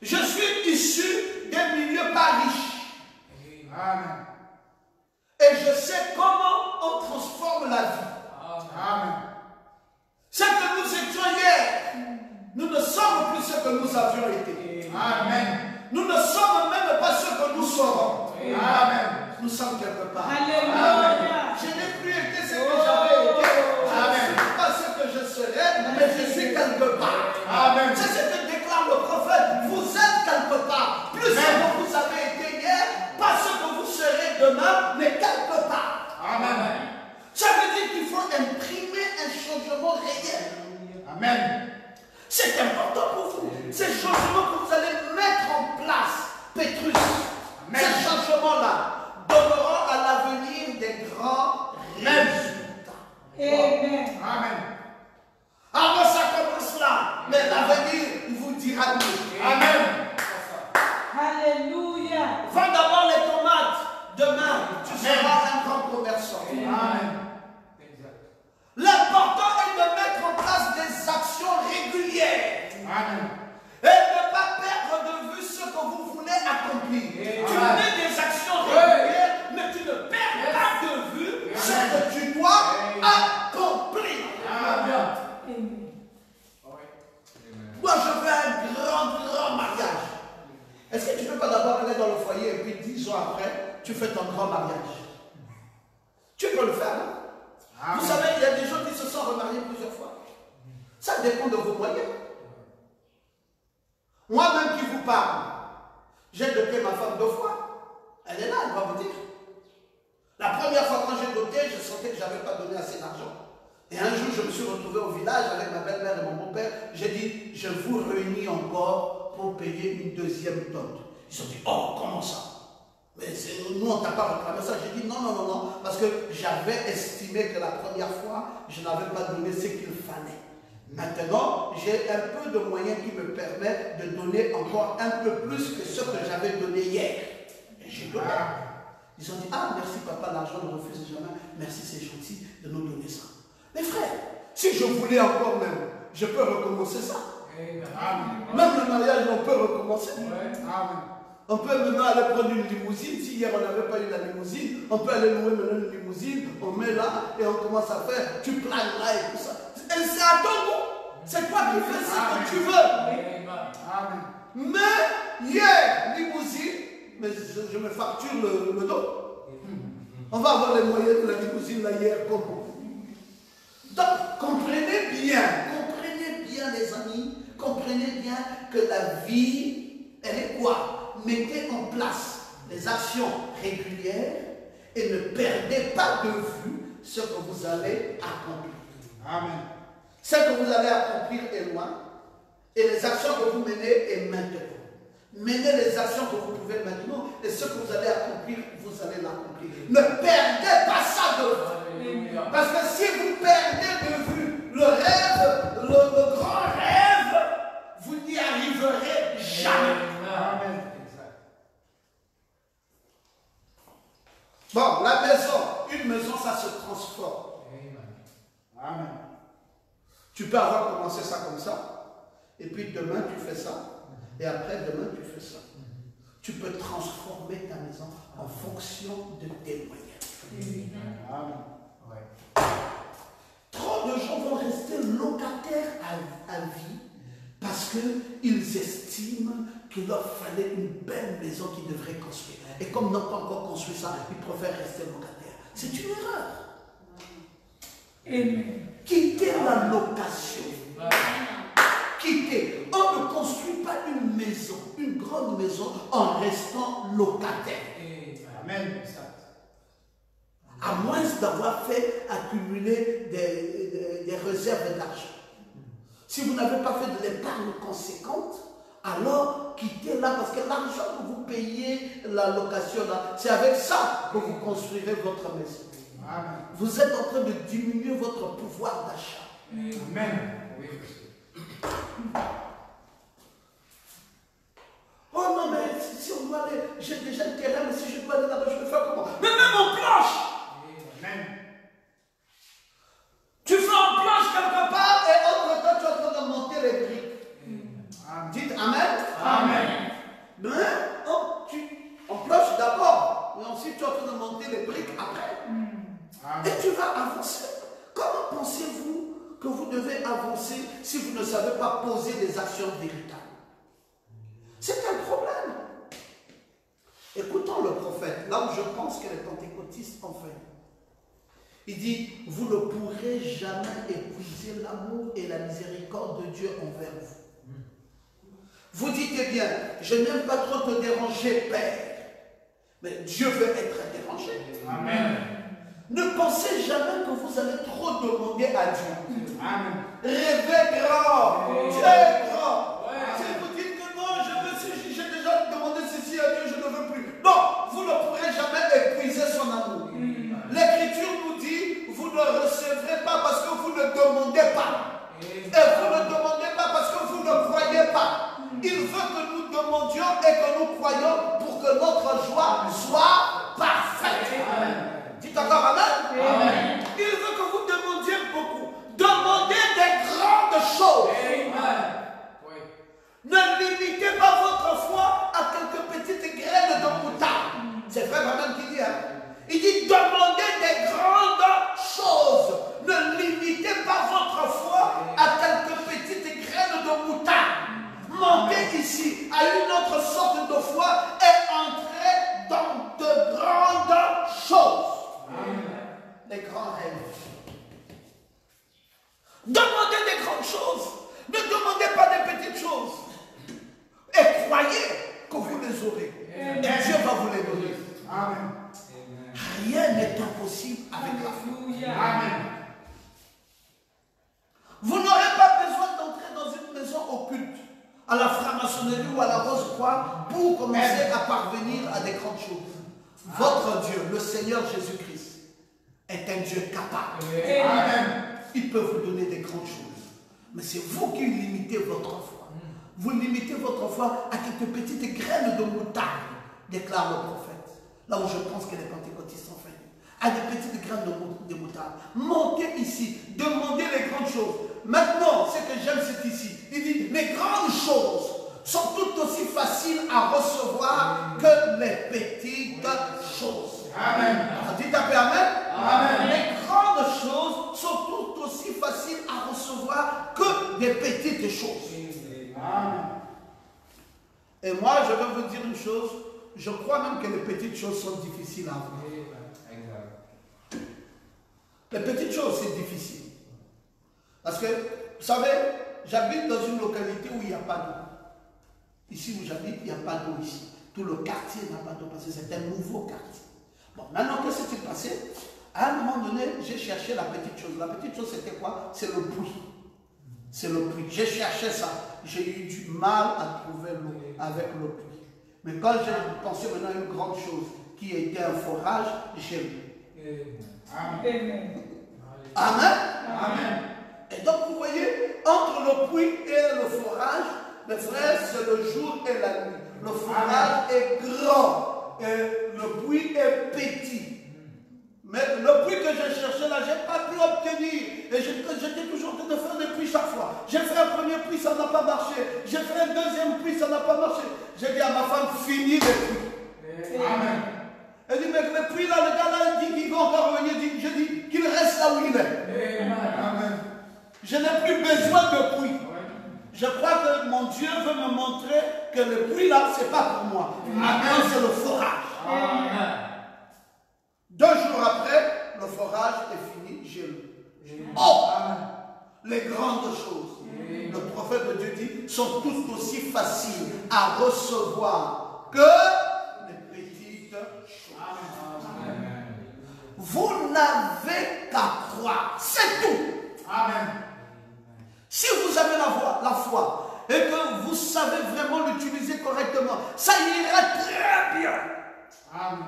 Je suis issu des milieux pas riches.
Amen.
Et je sais comment on transforme la vie.
Amen.
Ce que nous étions hier, nous ne sommes plus ce que nous avions été.
Amen.
Nous ne sommes même pas ce que nous serons.
Amen.
Nous sommes quelque part.
Alléluia.
Je n'ai plus été ce que j'avais été. Je ne suis pas ce que je serai, mais je suis quelque part.
Amen.
C'est ce que déclare le prophète. Vous êtes quelque part. Plus ce que vous avez été hier, pas ce que vous serez demain, mais quelque part.
Amen.
Ça veut dire qu'il faut imprimer un changement réel.
Amen.
C'est important pour vous. Ces changements que vous allez mettre en place, Pétrus, ces changements-là donneront à l'avenir des grands résultats.
Amen.
Amen.
Avant ça commence là, mais l'avenir vous dira mieux.
Amen.
Alléluia.
Vends d'abord les tomates. Demain, tu seras un grand commerçant.
Amen.
L'important est de mettre en place des actions régulières.
Amen.
Et ne pas perdre de vue ce que vous voulez accomplir. Tu mets des actions régulières, mais tu ne perds pas de vue ce que tu dois accomplir.
Amen.
Moi, je veux un grand mariage. Est-ce que tu ne peux pas d'abord aller dans le foyer et puis 10 ans après, tu fais ton grand mariage? Tu peux le faire, non?
Amen.
Vous savez, il y a des gens qui se sont remariés plusieurs fois. Ça dépend de vos moyens. Moi-même qui vous parle, j'ai doté ma femme 2 fois. Elle est là, elle va vous dire. La première fois quand j'ai doté, je sentais que je n'avais pas donné assez d'argent. Et un jour, je me suis retrouvé au village avec ma belle-mère et mon beau-père. J'ai dit, je vous réunis encore pour payer une 2e dot. Ils ont dit, oh, comment ça? Mais nous, on ne t'a pas réclamé ça. J'ai dit non, non, non, non, parce que j'avais estimé que la première fois, je n'avais pas donné ce qu'il fallait. Maintenant, j'ai un peu de moyens qui me permettent de donner encore un peu plus que ce que j'avais donné hier. Et j'ai donné. Ils ont dit, ah, merci papa, l'argent ne refuse jamais. Merci, c'est gentil de nous donner ça. Mais frère, si je voulais encore même, je peux recommencer ça. Amen. Même le mariage, on peut recommencer. Amen. On peut maintenant aller prendre une limousine. Si hier on n'avait pas eu la limousine, on peut aller louer maintenant une limousine. On met là et on commence à faire. Tu planes là et tout ça. Et c'est à ton goût. C'est toi qui fais ce que tu veux. Amen. Mais hier, limousine, mais je me facture le dos. On va avoir les moyens de la limousine là hier. Comment? Donc, comprenez bien les amis, comprenez bien que la vie, elle est quoi? Mettez en place les actions régulières et ne perdez pas de vue ce que vous allez accomplir. Amen. Ce que vous allez accomplir est loin et les actions que vous menez est maintenant. Menez les actions que vous pouvez maintenant et ce que vous allez accomplir, vous allez l'accomplir. Ne perdez pas ça de vue. Parce que si vous perdez de vue le rêve, le grand rêve, vous n'y arriverez jamais. Amen. Bon, la maison, une maison, ça se transforme. Amen. Tu peux avoir commencé ça comme ça, et puis demain tu fais ça, et après demain tu fais ça. Tu peux transformer ta maison en fonction de tes moyens. Amen. Ouais. Trop de gens vont rester locataires à vie parce qu'ils estiment qu'il leur fallait une belle maison qu'ils devraient construire. Et comme ils n'ont pas encore construit ça, ils préfèrent rester locataires. C'est une erreur. Amen. Quittez la location. Quittez. On ne construit pas une maison, une grande maison, en restant locataire. Amen. À moins d'avoir fait accumuler des réserves d'argent. Si vous n'avez pas fait de l'épargne conséquente, alors quittez-la parce que l'argent que vous payez la location, c'est avec ça que vous construirez votre maison. Amen. Vous êtes en train de diminuer votre pouvoir d'achat. Amen. Oh non, mais si on doit aller, j'ai déjà le terrain, mais si je dois aller là-bas, je vais faire comment? Mais même en planche! Amen. Tu fais en planche quelque part et entre-temps, tu es en train de monter les briques. Amen. Dites Amen. Amen. Mais on planche d'abord, mais ensuite tu es en train de monter les briques après. Amen. Et tu vas avancer. Comment pensez-vous que vous devez avancer si vous ne savez pas poser des actions véritables? C'est un problème. Écoutons le prophète, là où je pense que les pentecôtistes ont fait. Il dit, vous ne pourrez jamais épuiser l'amour et la miséricorde de Dieu envers vous. Vous dites bien, je n'aime pas trop te déranger, Père. Mais Dieu veut être dérangé. Amen. Ne pensez jamais que vous allez trop demander à Dieu. Amen. Rêvez grand. Dieu est grand. Si vous dites que non, j'ai déjà demandé ceci à Dieu, je ne veux plus. Non, vous ne pourrez jamais épuiser son amour. L'Écriture nous dit, vous ne recevrez pas parce que vous ne demandez pas. Et vous ne demandez pas parce que vous ne croyez pas. Il veut que nous demandions et que nous croyions pour que notre joie soit parfaite. Amen. Dites encore Amen. Amen. Il veut que vous demandiez beaucoup. Demandez des grandes choses. Amen. Oui. Ne limitez pas votre foi à quelques petites graines de moutarde. C'est frère Amen qui dit. Il dit demandez des grandes choses. Ne limitez pas votre foi à quelques petites graines de moutarde. Montez ici à une autre sorte de foi et entrez dans de grandes choses. Amen. Les grands rêves. Demandez des grandes choses. Ne demandez pas des petites choses. Et croyez que vous les aurez. Amen. Et Dieu va vous les donner. Amen. Rien n'est impossible avec la foi. Amen. Vous n'aurez pas besoin d'entrer dans une maison occulte, à la franc-maçonnerie ou à la Rose-Croix, pour commencer à parvenir à des grandes choses. Votre Dieu, le Seigneur Jésus-Christ, est un Dieu capable.
Amen.
Il peut vous donner des grandes choses. Mais c'est vous qui limitez votre foi. Vous limitez votre foi à quelques petites graines de moutarde, déclare le prophète. Là où je pense que les pentecôtistes sont faillis. À des petites graines de moutarde. Montez ici, demandez les grandes choses. Maintenant, ce que j'aime, c'est ici. Il dit, les grandes choses sont tout aussi faciles à recevoir que les petites choses.
Amen.
Dites un peu Amen.
Amen.
Les grandes choses sont tout aussi faciles à recevoir que des petites choses.
Amen.
Et moi, je vais vous dire une chose. Je crois même que les petites choses sont difficiles à avoir. Les petites choses, c'est difficile. Parce que, vous savez, j'habite dans une localité où il n'y a pas d'eau. Ici où j'habite, il n'y a pas d'eau ici. Tout le quartier n'a pas d'eau parce que c'est un nouveau quartier. Bon, maintenant, qu'est-ce qui s'est passé? À un moment donné, j'ai cherché la petite chose. La petite chose, c'était quoi? C'est le puits. C'est le puits. J'ai cherché ça. J'ai eu du mal à trouver l'eau avec le puits. Mais quand j'ai pensé maintenant à une grande chose qui était un forage, j'ai eu.
Amen.
Amen.
Amen.
Et donc, vous voyez, entre le puits et le forage, mes frères, c'est le jour et la nuit. Le forage est grand et le puits est petit. Mais le puits que j'ai cherché là, je n'ai pas pu obtenir. Et j'étais toujours en train de faire des puits chaque fois. J'ai fait un premier puits, ça n'a pas marché. J'ai fait un deuxième puits, ça n'a pas marché. J'ai dit à ma femme, finis les puits.
Amen.
Elle dit, mais le puits là, le gars là, il dit qu'il va encore revenir. Je dis qu'il reste là où il est.
Amen.
Je n'ai plus besoin de puits. Je crois que mon Dieu veut me montrer que le puits là, ce n'est pas pour moi. Maintenant, c'est le forage.
Amen.
2 jours après, le forage est fini, j'ai lu. Oh! Les grandes choses, le prophète de Dieu dit, sont tout aussi faciles à recevoir que les petites choses. Vous n'avez qu'à croire, c'est tout.
Amen.
Si vous avez la foi et que vous savez vraiment l'utiliser correctement, ça ira très bien.
Amen.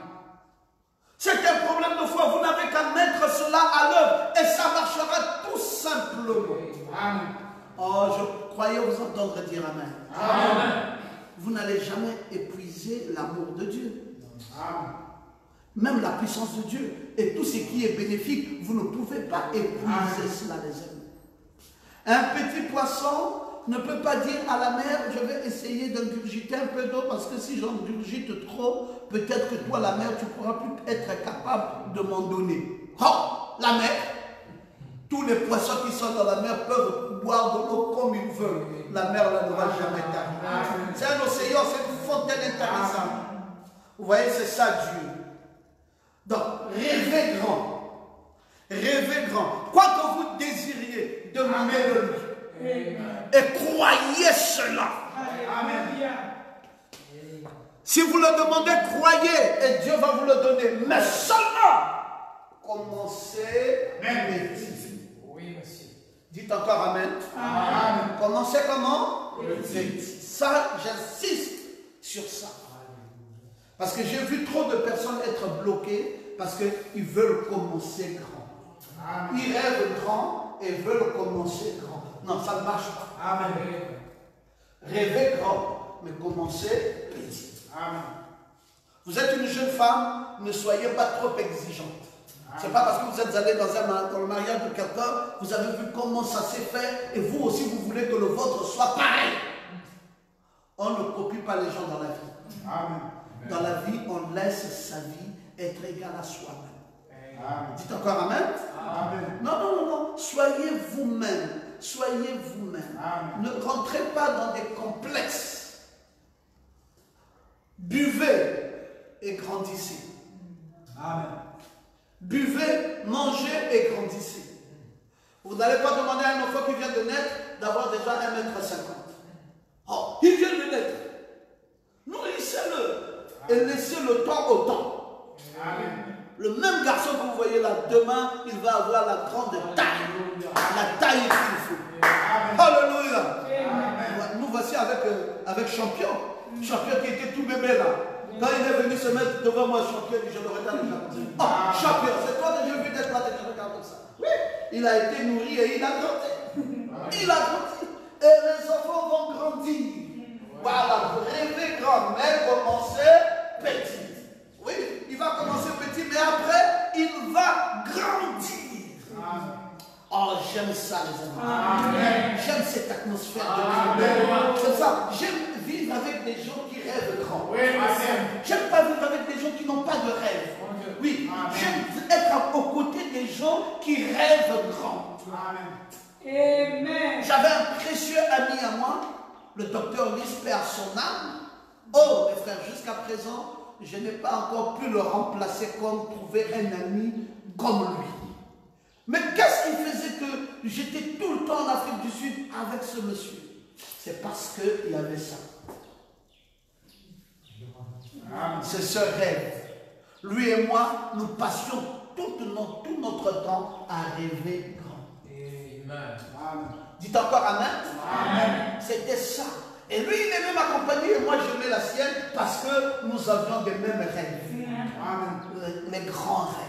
C'est un problème de foi, vous n'avez qu'à mettre cela à l'œuvre et ça marchera tout simplement.
Amen.
Oh, je croyais vous entendre dire Amen.
Amen.
Vous n'allez jamais épuiser l'amour de Dieu.
Amen.
Même la puissance de Dieu et tout ce qui est bénéfique, vous ne pouvez pas épuiser cela, les amis. Un petit poisson ne peut pas dire à la mer, je vais essayer d'ingurgiter un peu d'eau parce que si j'ingurgite trop, peut-être que toi, la mer, tu ne pourras plus être capable de m'en donner. Oh, la mer, tous les poissons qui sont dans la mer peuvent boire de l'eau comme ils veulent. La mer là, ne va jamais t'arriver. C'est un océan, c'est une fontaine intéressante. Vous voyez, c'est ça Dieu. Donc, rêvez grand. Rêvez grand. Quoi que vous désiriez, demandez-le lui. Et croyez cela.
Amen.
Si vous le demandez, croyez et Dieu va vous le donner. Mais seulement, commencez petit.
Oui, monsieur.
Dites encore Amen.
Amen.
Commencez comment? Petit. Ça, j'insiste sur ça. Parce que j'ai vu trop de personnes être bloquées parce qu'ils veulent commencer grand.
Amen.
Ils rêvent grand et veulent commencer grand. Non, ça ne marche pas.
Amen.
Rêvez grand, mais commencez petit.
Amen.
Vous êtes une jeune femme, ne soyez pas trop exigeante. Ce n'est pas parce que vous êtes allé dans le mariage de quelqu'un, vous avez vu comment ça s'est fait, et vous aussi vous voulez que le vôtre soit pareil. On ne copie pas les gens dans la vie.
Amen.
Dans la vie, on laisse sa vie être égale à soi-même.
Amen.
Dites encore Amen.
Amen.
Non, non, non, non. Soyez vous-même. Soyez vous-même.
Amen.
Ne rentrez pas dans des complexes. Buvez et grandissez.
Amen.
Buvez, mangez et grandissez. Vous n'allez pas demander à un enfant qui vient de naître d'avoir déjà 1,50 m. Oh, il vient de naître. Nourrissez-le et laissez le temps au temps.
Amen.
Le même garçon que vous voyez là, demain, il va avoir la grande taille. La taille qu'il faut.
Amen.
Alléluia.
Amen.
Nous voici avec Champion. Champion qui était tout bébé là. Quand il est venu se mettre devant moi, champion, je le regarde déjà comme ça. Oh, champion, c'est toi que j'ai vu d'être là, je le regarde comme ça. Oui, il a été nourri et il a grandi. Il a grandi. Et les enfants vont grandir. Voilà, rêver grand, mais commencer petit. Oui, il va commencer petit, mais après, il va grandir. Oh, j'aime ça, les amis. J'aime cette atmosphère de Dieu. C'est ça. J'aime vivre avec des gens qui rêvent grand. J'aime pas vivre avec des gens qui n'ont pas de rêve. Oui, j'aime être aux côtés des gens qui rêvent grand.
Amen.
J'avais un précieux ami à moi, le docteur Lys, paix à son âme. Oh, mes frères, jusqu'à présent, je n'ai pas encore pu le remplacer comme trouver un ami comme lui. Mais qu'est-ce qui faisait que j'étais tout le temps en Afrique du Sud avec ce monsieur? C'est parce qu'il y avait ça. C'est ce rêve. Lui et moi, nous passions tout notre temps à rêver grand.
Amen.
Dites encore Amen.
Amen.
C'était ça. Et lui, il aimait m'accompagner et moi, j'aimais la sienne parce que nous avions des mêmes rêves.
Amen.
Les grands rêves.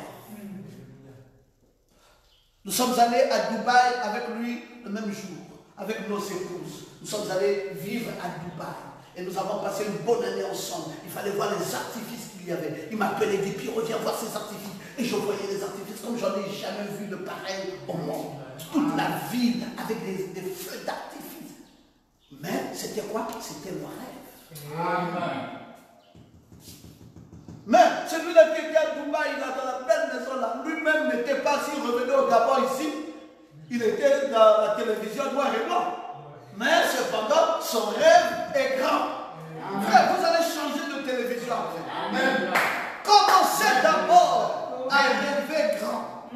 Nous sommes allés à Dubaï avec lui le même jour, avec nos épouses. Nous sommes allés vivre à Dubaï. Et nous avons passé une bonne année ensemble. Il fallait voir les artifices qu'il y avait. Il m'appelait, il dit, puis reviens voir ces artifices. Et je voyais les artifices comme j'en ai jamais vu de pareil au monde. Toute la ville avec des feux d'artifice. Mais c'était quoi? C'était le rêve.
Amen.
Mais celui-là qui était à Dubaï, il a dans la belle maison là, lui-même n'était pas, s'il revenait au Gabon ici, il était dans la télévision noir et blanc. Mais cependant, son rêve est grand. Frère, vous allez changer de télévision après.
Amen.
Commencez d'abord à rêver grand.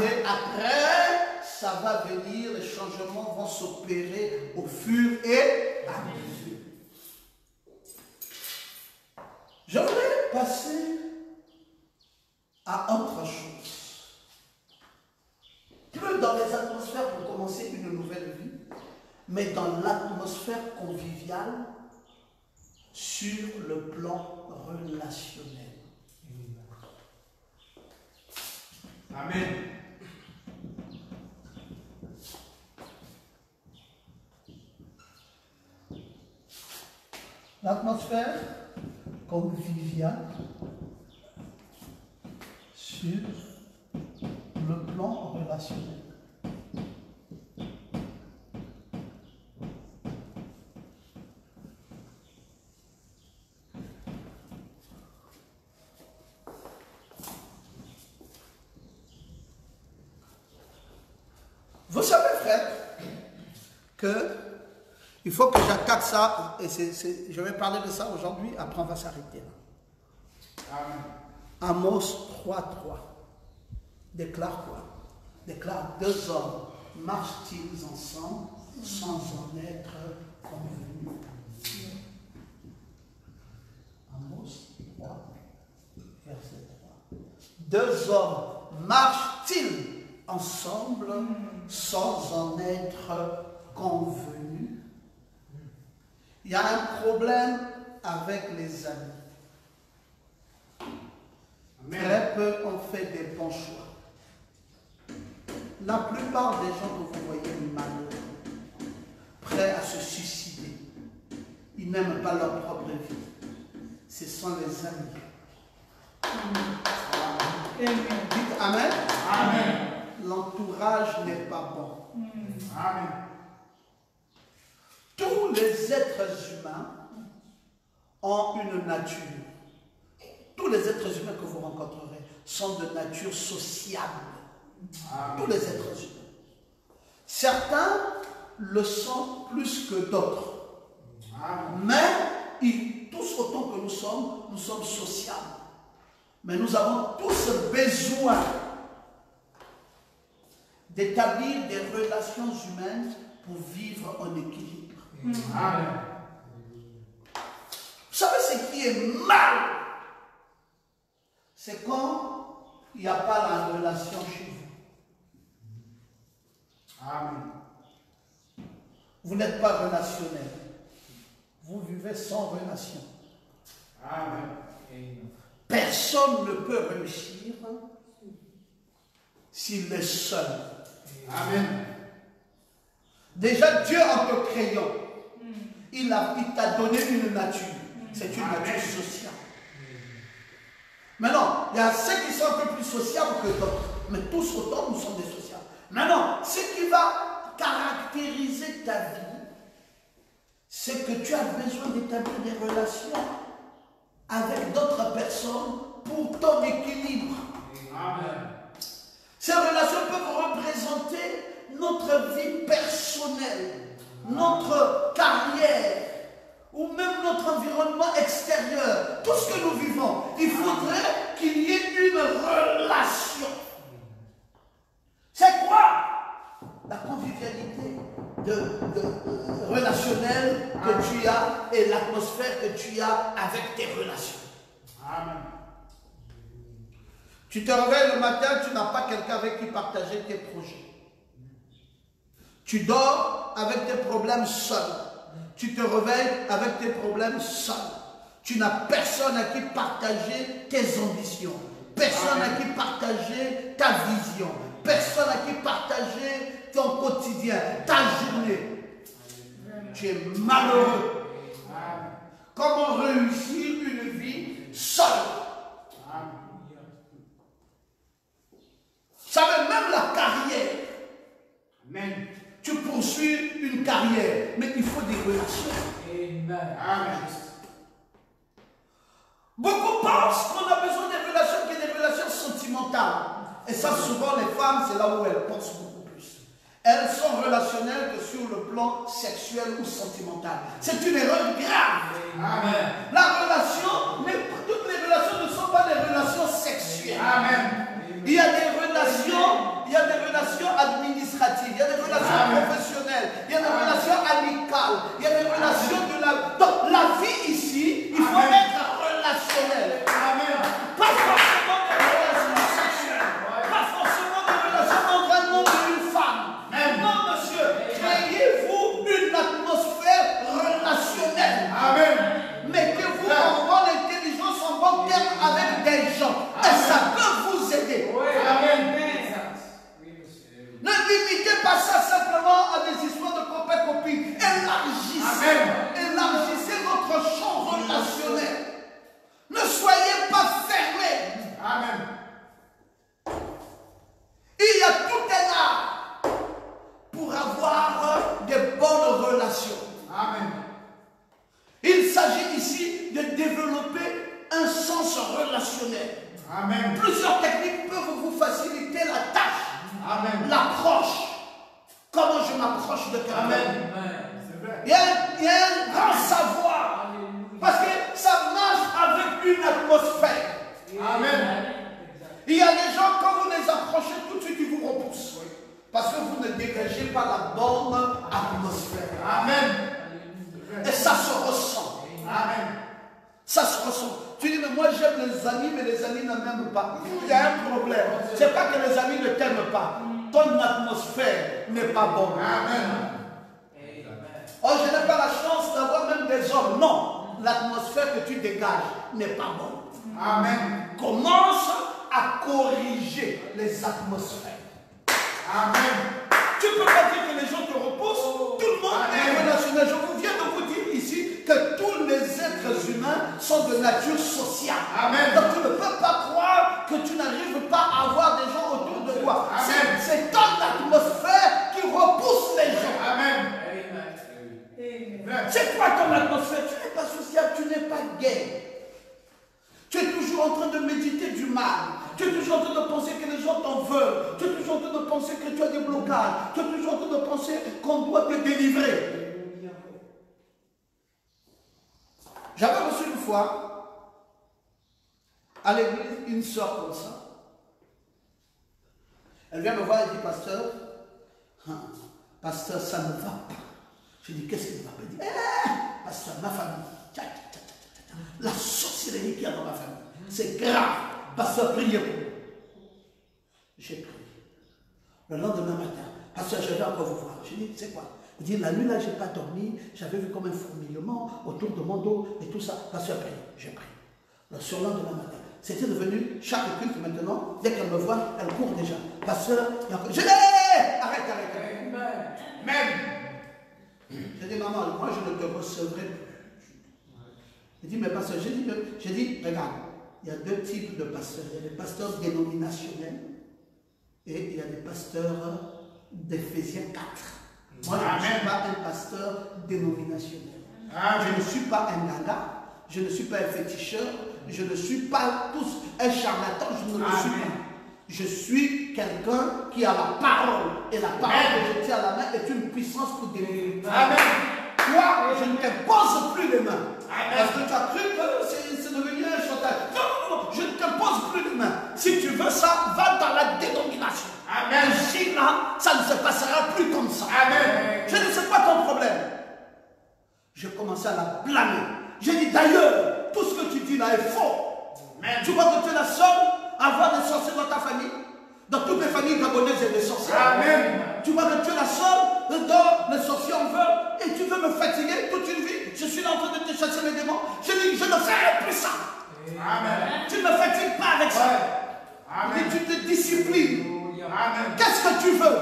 Et après, ça va venir, les changements vont s'opérer au fur et à mesure. Je voudrais passer à autre chose. Plus dans les atmosphères pour commencer une nouvelle vie, mais dans l'atmosphère conviviale sur le plan relationnel.
Amen.
L'atmosphère conviviale sur le plan relationnel. Vous savez, frère, que il faut que j'attaque ça, et je vais parler de ça aujourd'hui, après on va s'arrêter là.
Amen.
Amos 3:3 déclare quoi? Déclare, deux hommes marchent-ils ensemble sans en être convenus? Amos 3, verset 3. Deux hommes marchent-ils ensemble sans en être convenus? Il y a un problème avec les amis. Très peu ont fait des bons choix. La plupart des gens que vous voyez malheureux, prêts à se suicider, ils n'aiment pas leur propre vie. Ce sont les amis. Dites Amen.
Amen.
L'entourage n'est pas bon.
Amen.
Tous les êtres humains ont une nature. Tous les êtres humains que vous rencontrerez sont de nature sociable.
Amen.
Tous les êtres humains. Certains le sont plus que d'autres.
Amen.
Mais tous autant que nous sommes sociables. Mais nous avons tous besoin d'établir des relations humaines pour vivre en équilibre.
Amen.
Vous savez ce qui est mal? C'est quand il n'y a pas la relation chez vous.
Amen.
Vous n'êtes pas relationnel. Vous vivez sans relation.
Amen.
personne ne peut réussir s'il est seul.
Amen.
Déjà, Dieu en te créant, il t'a donné une nature. C'est une nature sociale. Maintenant, il y a ceux qui sont un peu plus sociables que d'autres. Mais tous autant, nous sommes des sociables. Maintenant, ce qui va caractériser ta vie, c'est que tu as besoin d'établir des relations avec d'autres personnes pour ton équilibre.
Amen.
Ces relations peuvent représenter notre vie personnelle, notre carrière, ou même notre environnement extérieur, tout ce que nous vivons. Il faudrait qu'il y ait une relation. C'est quoi la convivialité relationnelle que tu as et l'atmosphère que tu as avec tes relations.
Amen.
Tu te réveilles le matin, tu n'as pas quelqu'un avec qui partager tes projets. Tu dors avec tes problèmes seul. Tu te réveilles avec tes problèmes seul. Tu n'as personne à qui partager tes ambitions. Personne à qui partager ta vision. Personne à qui partager ton quotidien, ta journée. Tu es malheureux. Comment réussir une vie seule? Ça veut même la carrière.
Amen.
Tu poursuis une carrière, mais il faut des relations.
Amen.
Beaucoup pensent qu'on a besoin des relations, qu'il y a des relations sentimentales. Et ça, souvent, les femmes, c'est là où elles pensent beaucoup plus. Elles sont relationnelles que sur le plan sexuel ou sentimental. C'est une erreur grave.
Amen.
La relation, toutes les relations ne sont pas des relations sexuelles.
Amen.
Il y a des relations administratives, il y a des relations professionnelles, il y a des relations amicales, il y a des relations de la... Donc la vie ici, il faut être relationnel.
Amen.
Pas forcément des relations sexuelles, pas forcément des relations entre un homme et une femme. Non, monsieur, créez-vous une atmosphère relationnelle.
Amen.
Mettez-vous en bonne intelligence, en bon terme avec des gens. Et ça peut vous aider.
Amen.
Ne limitez pas ça simplement à des histoires de copains-copines. Élargissez. Élargissez votre champ relationnel. Ne soyez pas fermés.
Amen.
Il y a tout un art pour avoir de bonnes relations.
Amen.
Il s'agit ici de développer un sens relationnel.
Amen.
Plusieurs techniques peuvent vous faciliter la tâche.
Amen.
L'approche. Comment je m'approche de quelqu'un.
Amen. C'est vrai.
Il y a un grand savoir. Parce que ça marche avec une atmosphère.
Amen.
Il y a des gens, quand vous les approchez, tout de suite, ils vous repoussent. Parce que vous ne dégagez pas la bonne atmosphère.
Amen.
Et ça se ressent.
Amen.
Ça se ressent. Tu dis, mais moi j'aime les amis, mais les amis ne m'aiment pas. Il y a un problème. Ce n'est pas que les amis ne t'aiment pas. Ton atmosphère n'est pas bonne.
Amen.
Oh, je n'ai pas la chance d'avoir même des hommes. Non. L'atmosphère que tu dégages n'est pas bonne.
Amen.
Commence à corriger les atmosphères.
Amen.
Tu ne peux pas dire que les gens te repoussent. Tout le monde est relationnel. Je viens de vous dire ici que tous les êtres humains sont de nature sociale.
Amen.
Donc tu ne peux pas croire que tu n'arrives pas à avoir des gens autour de toi. C'est ton atmosphère qui repousse les gens.
Amen.
C'est quoi ton atmosphère? Tu n'es pas social, tu n'es pas gay. Tu es toujours en train de méditer du mal. Tu es toujours en train de penser que les gens t'en veulent. Tu es toujours en train de penser que tu as des blocages. Tu es toujours en train de penser qu'on doit te délivrer. J'avais reçu une fois à l'église une soeur comme ça. Elle vient me voir et dit, pasteur, pasteur, ça ne va pas. Je dis, qu'est-ce qui ne va pas? Elle dit, pasteur, ma famille, la sorcellerie qu'il y a dans ma famille, c'est grave. Pasteur, priez pour moi. J'ai prié. Le lendemain matin, pasteur, je vais encore vous voir. Je dis, c'est quoi? Il dit, la nuit là, je n'ai pas dormi, j'avais vu comme un fourmillement autour de mon dos et tout ça. Pasteur, priez. J'ai prié. Le surlendemain matin, C'était devenu chaque culte maintenant, dès qu'elle me voit, elle court déjà. Pasteur, je dis, arrête.
Amen.
J'ai dit, maman, moi je ne te recevrai plus. Il dit, mais pasteur, j'ai dit, regarde, il y a deux types de pasteurs. Il y a des pasteurs dénominationnels et il y a des pasteurs d'Éphésiens 4. Moi, je ne suis pas un pasteur dénominationnel. Je ne suis pas un gaga, je ne suis pas un féticheur, je ne suis pas tous un charlatan, je ne le suis pas. Je suis quelqu'un qui a la parole. Et la parole que je tiens à la main est une puissance pour délivrer.
Amen.
Toi, je ne t'impose plus les mains. Parce que tu as cru que c'est devenu un chantage. Non, je ne t'impose plus les mains. Si tu veux ça, va dans la dénomination.
Amen.
Ici, là, ça ne se passera plus comme ça.
Amen.
Je ne sais pas ton problème. J'ai commencé à la blâmer. J'ai dit d'ailleurs, tout ce que tu dis là est faux.
Amen.
Tu vois que tu es la seule à avoir des sorciers dans ta famille. Dans toutes les familles gabonaises, il y a des sorciers.
Amen.
Tu vois que tu es la seule dont les sorciers en veulent. Et tu veux me fatiguer toute une vie. Je suis là en train de te chasser les démons. Je dis, je ne ferai plus ça.
Amen.
Tu ne me fatigues pas avec ça.
Amen.
Et tu te disciplines.
Amen.
Qu'est-ce que tu veux?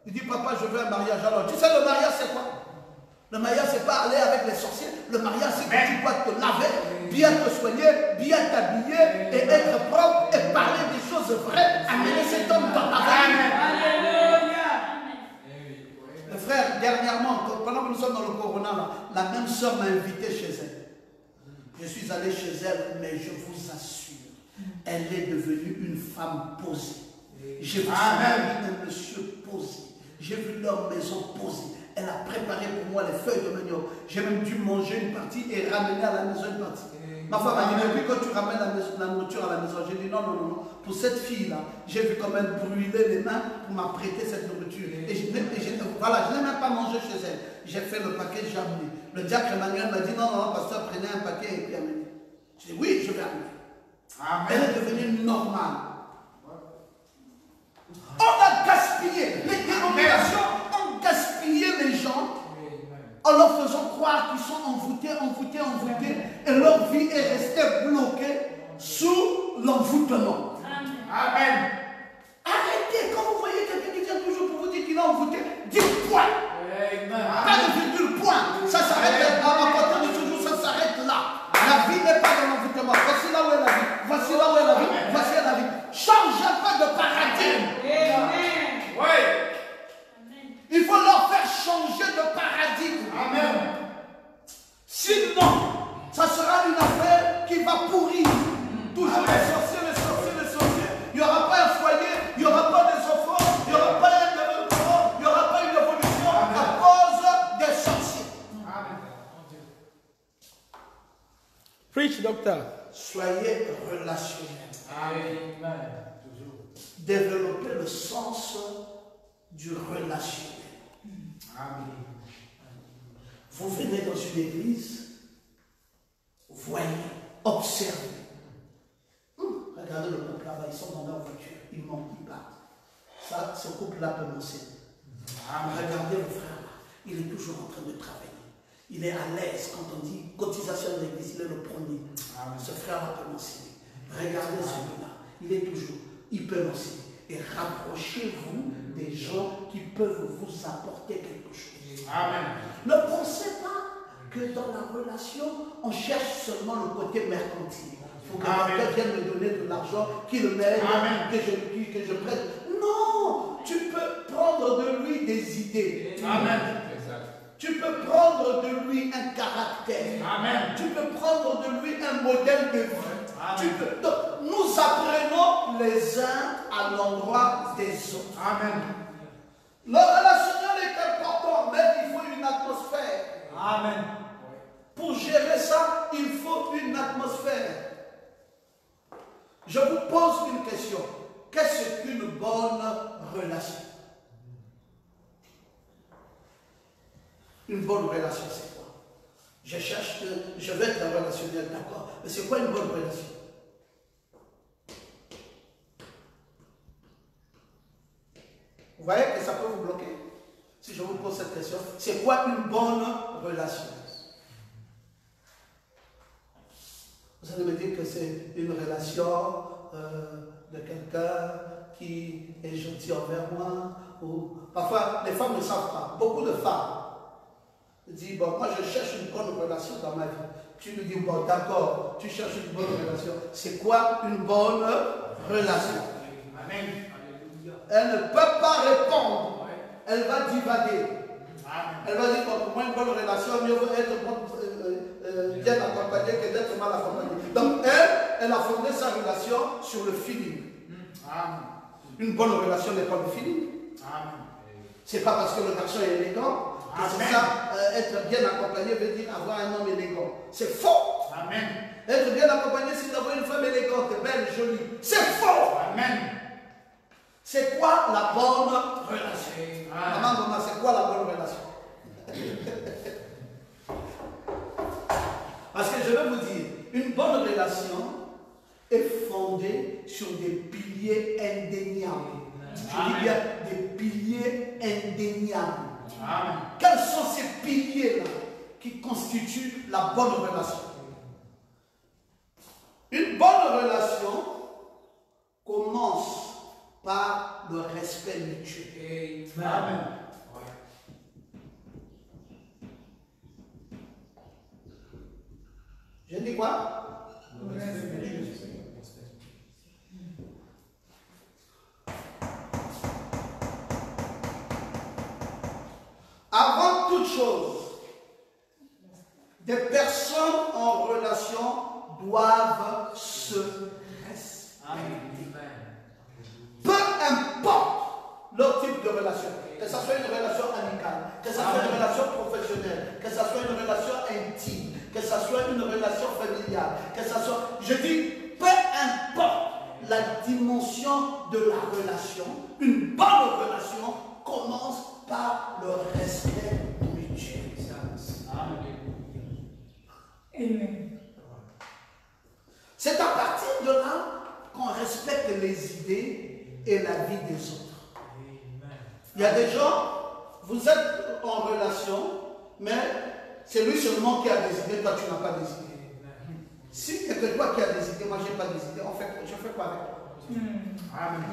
Il dit, papa, je veux un mariage. Alors, tu sais, le mariage, c'est quoi? Le mariage, c'est pas aller avec les sorciers. Le mariage, c'est que tu dois te laver, bien te soigner, bien t'habiller et être propre et parler des choses vraies. Amener cet homme dans ta famille. Le frère, dernièrement, pendant que nous sommes dans le corona, là, la même soeur m'a invité chez elle. Je suis allé chez elle, mais je vous assure, elle est devenue une femme posée. J'ai vu un monsieur posé. J'ai vu leur maison posée. Elle a préparé pour moi les feuilles de manioc. J'ai même dû manger une partie et ramener à la maison une partie. Ma femme m'a dit, mais puis quand tu ramènes la nourriture à la maison, j'ai dit non. Pour cette fille-là, j'ai vu comme elle brûlait les mains pour m'apprêter cette nourriture. Et je n'ai même pas mangé chez elle. J'ai fait le paquet, j'ai amené. Le diacre Emmanuel m'a dit, non, pasteur, prenez un paquet et puis amenez. J'ai dit, oui, je vais amener. Elle est devenue normale. On a gaspillé. Les dénominations ont gaspillé les gens en leur faisant croire qu'ils sont envoûtés, et leur vie est restée bloquée sous l'envoûtement.
Amen.
Arrêtez, quand vous voyez quelqu'un qui vient toujours pour vous dire qu'il est envoûté, dites point. Pas de virgule, point. Ça s'arrête à partir de ce jour, ça s'arrête là. La vie n'est pas dans l'envoûtement. Voici là où est la vie. Voici là où est la vie. Voici la vie. Changez pas de paradigme. Il faut leur faire changer de paradigme.
Amen.
Sinon, ça sera une affaire qui va pourrir. Toujours les sorciers. Il n'y aura pas un foyer, il n'y aura pas des enfants, il n'y aura pas un développement, il n'y aura pas une évolution à cause des sorciers. Preach, docteur. Soyez relationnels.
Amen.
Développez le sens du relationnel.
Amen.
Vous venez dans une église, voyez, observez. Regardez le couple là-bas, ils sont dans leur voiture, ils montent, ils partent. Ça, ce couple-là peut m'enseigner. Regardez le frère là, il est toujours en train de travailler. Il est à l'aise quand on dit cotisation de l'église, il est le premier. Ce frère-là peut m'enseigner. Regardez celui-là, il peut m'enseigner. Et rapprochez-vous des gens qui peuvent vous apporter quelque chose.
Amen.
Ne pensez pas que dans la relation, on cherche seulement le côté mercantile. Il faut que quelqu'un vienne me donner de l'argent, qu'il m'aide, que je prête. Non, tu peux prendre de lui des idées.
Amen.
Tu peux prendre de lui un caractère.
Amen.
Tu peux prendre de lui un modèle de vie. Donc, nous apprenons les uns à l'endroit des autres.
Amen.
Le relationnel est important, mais il faut une atmosphère.
Amen.
Pour gérer ça, il faut une atmosphère. Je vous pose une question. Qu'est-ce qu'une bonne relation? Une bonne relation, c'est quoi? Je vais être relationnel, d'accord. Mais c'est quoi une bonne relation? Vous voyez que ça peut vous bloquer? Si je vous pose cette question, c'est quoi une bonne relation? Vous allez me dire que c'est une relation de quelqu'un qui est gentil envers moi. Ou... Parfois, les femmes ne savent pas. Beaucoup de femmes disent, bon, moi je cherche une bonne relation dans ma vie. Tu lui dis, bon, d'accord, tu cherches une bonne relation. C'est quoi une bonne relation?
Amen.
Elle ne peut pas répondre. Elle va divaguer. Elle va dire, bon, pour moi, une bonne relation, mieux vaut être bien accompagnée que d'être mal accompagnée. Donc, elle a fondé sa relation sur le feeling. Une bonne relation n'est pas le feeling. C'est pas parce que le garçon est élégant que c'est ça, être bien accompagné veut dire avoir un homme élégant. C'est faux.
Amen.
Être bien accompagné, c'est d'avoir une femme élégante, belle, jolie. C'est faux.
Amen.
C'est quoi la bonne relation? Maman, c'est quoi la bonne relation? Parce que je vais vous dire, une bonne relation est fondée sur des piliers indéniables. Je dis bien des piliers indéniables.
Amen.
Quels sont ces piliers-là qui constituent la bonne relation? Une bonne relation commence par le respect mutuel.
Amen.
J'ai dit quoi?
Le respect mutuel.
Avant toute chose, des personnes en relation doivent se respecter. Peu importe leur type de relation, que ce soit une relation amicale, que ce soit une relation professionnelle, que ce soit une relation intime, que ce soit une relation familiale, que ce soit, je dis, peu importe la dimension de la relation, une bonne relation commence par le respect mutuel.
Amen.
C'est à partir de là qu'on respecte les idées et la vie des autres. Il y a des gens, vous êtes en relation, mais c'est lui seulement qui a des idées, toi tu n'as pas des idées. Si il n'y a que toi qui as des idées, moi je n'ai pas des idées, je fais quoi avec toi? Amen.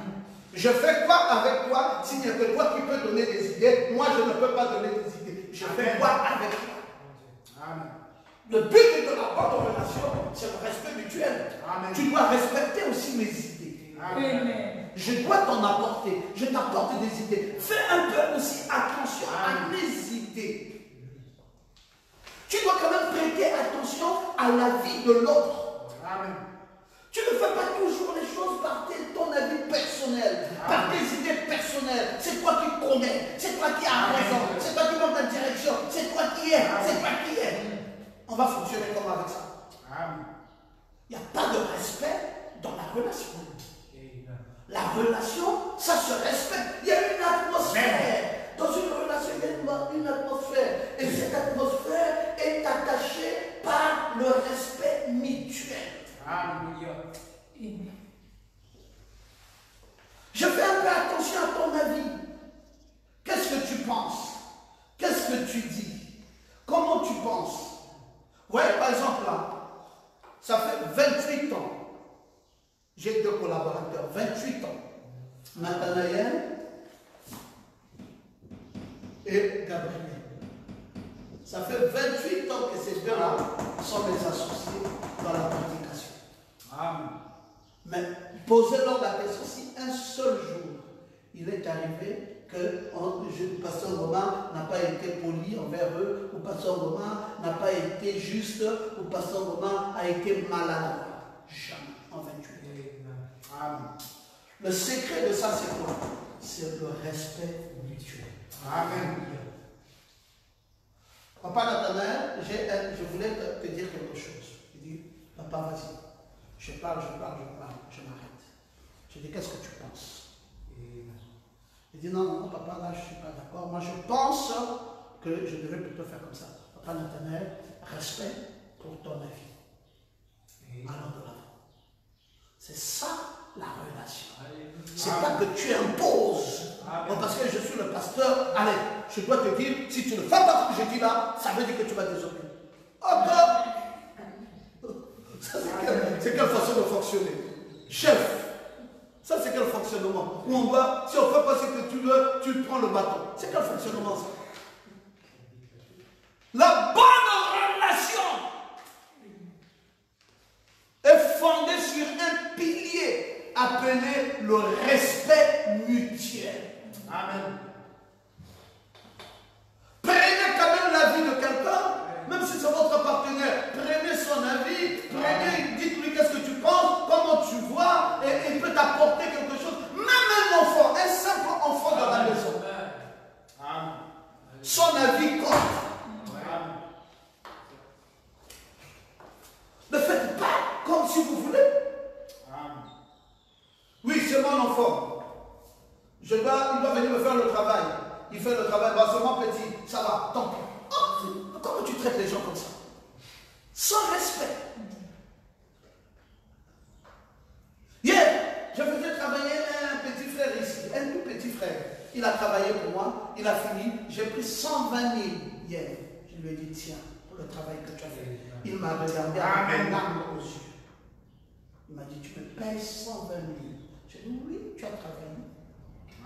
Je fais quoi avec toi s'il n'y a que toi qui peux donner des idées? Moi, je ne peux pas donner des idées. Je fais quoi avec toi? Amen. Le but de la bonne relation, c'est le respect mutuel. Amen. Tu dois respecter aussi mes idées.
Amen.
Je dois t'en apporter. Je t'apporte des idées. Fais un peu aussi attention à mes idées. Tu dois quand même prêter attention à la vie de l'autre. Amen. Tu ne fais pas toujours les choses par ton avis personnel, par tes idées personnelles. C'est toi qui connais, c'est toi qui as raison, c'est toi qui donne la direction, c'est toi qui es, c'est toi qui es. On va fonctionner comme avec ça. Il n'y a pas de respect dans la relation. La relation, ça se respecte. Il y a une atmosphère. Dans une relation, il y a une atmosphère. Et cette atmosphère est attachée par le respect mutuel.
Alléluia.
Je fais un peu attention à ton avis. Qu'est-ce que tu penses? Qu'est-ce que tu dis? Comment tu penses? Vous voyez, par exemple, là, ça fait 28 ans. J'ai 2 collaborateurs, 28 ans. Nathanaël et Gabriel. Ça fait 28 ans que ces deux-là sont mes associés dans la prédication. Amen. Mais posez-leur la question, si un seul jour, il est arrivé que le pasteur Romain n'a pas été poli envers eux, ou pasteur Romain n'a pas été juste, ou pasteur Romain a été maladroit. Jamais, en 28 ans. Amen. Le secret de ça, c'est quoi? C'est le respect mutuel. Amen. Papa Nathanaël, je voulais te dire quelque chose. Il dit, papa, vas-y. Je parle, je m'arrête. Je dis, qu'est-ce que tu penses? Il dit, non, papa, là, je ne suis pas d'accord. Moi, je pense que je devrais plutôt faire comme ça. Papa Nathanaël, respect pour ton avis. Alors de l'avant. C'est ça la relation. C'est pas que tu imposes. Bon, parce que je suis le pasteur, allez, je dois te dire, si tu ne fais pas ce que je dis là, ça veut dire que tu vas désobéir. Encore. Ça, c'est c'est quelle façon de fonctionner. Chef, ça c'est quel fonctionnement? Où on doit, si on ne fait pas ce que tu veux, tu prends le bâton. C'est quel fonctionnement ça? La bonne relation est fondée sur un pilier appelé le respect mutuel.
Amen.
Prenez quand même l'avis de quelqu'un, même si c'est votre partenaire, prenez son avis, prenez, dites-lui qu'est-ce que tu penses, comment tu vois, et il peut t'apporter quelque chose. Même un enfant, un simple enfant dans la maison, son avis compte. Ne faites pas comme si vous voulez. Oui, c'est mon enfant. Il doit venir me faire le travail. Il fait le travail, bah, c'est mon petit, ça va, tant pis. Oh, comment tu traites les gens comme ça? Sans respect. Hier, je faisais travailler un petit frère ici, un tout petit frère. Il a travaillé pour moi, il a fini. J'ai pris 120 000 hier. Je lui ai dit, tiens, pour le travail que tu as fait. Il m'a regardé avec une larme aux yeux. Il m'a dit, tu me payes 120 000. J'ai dit, oui, tu as travaillé.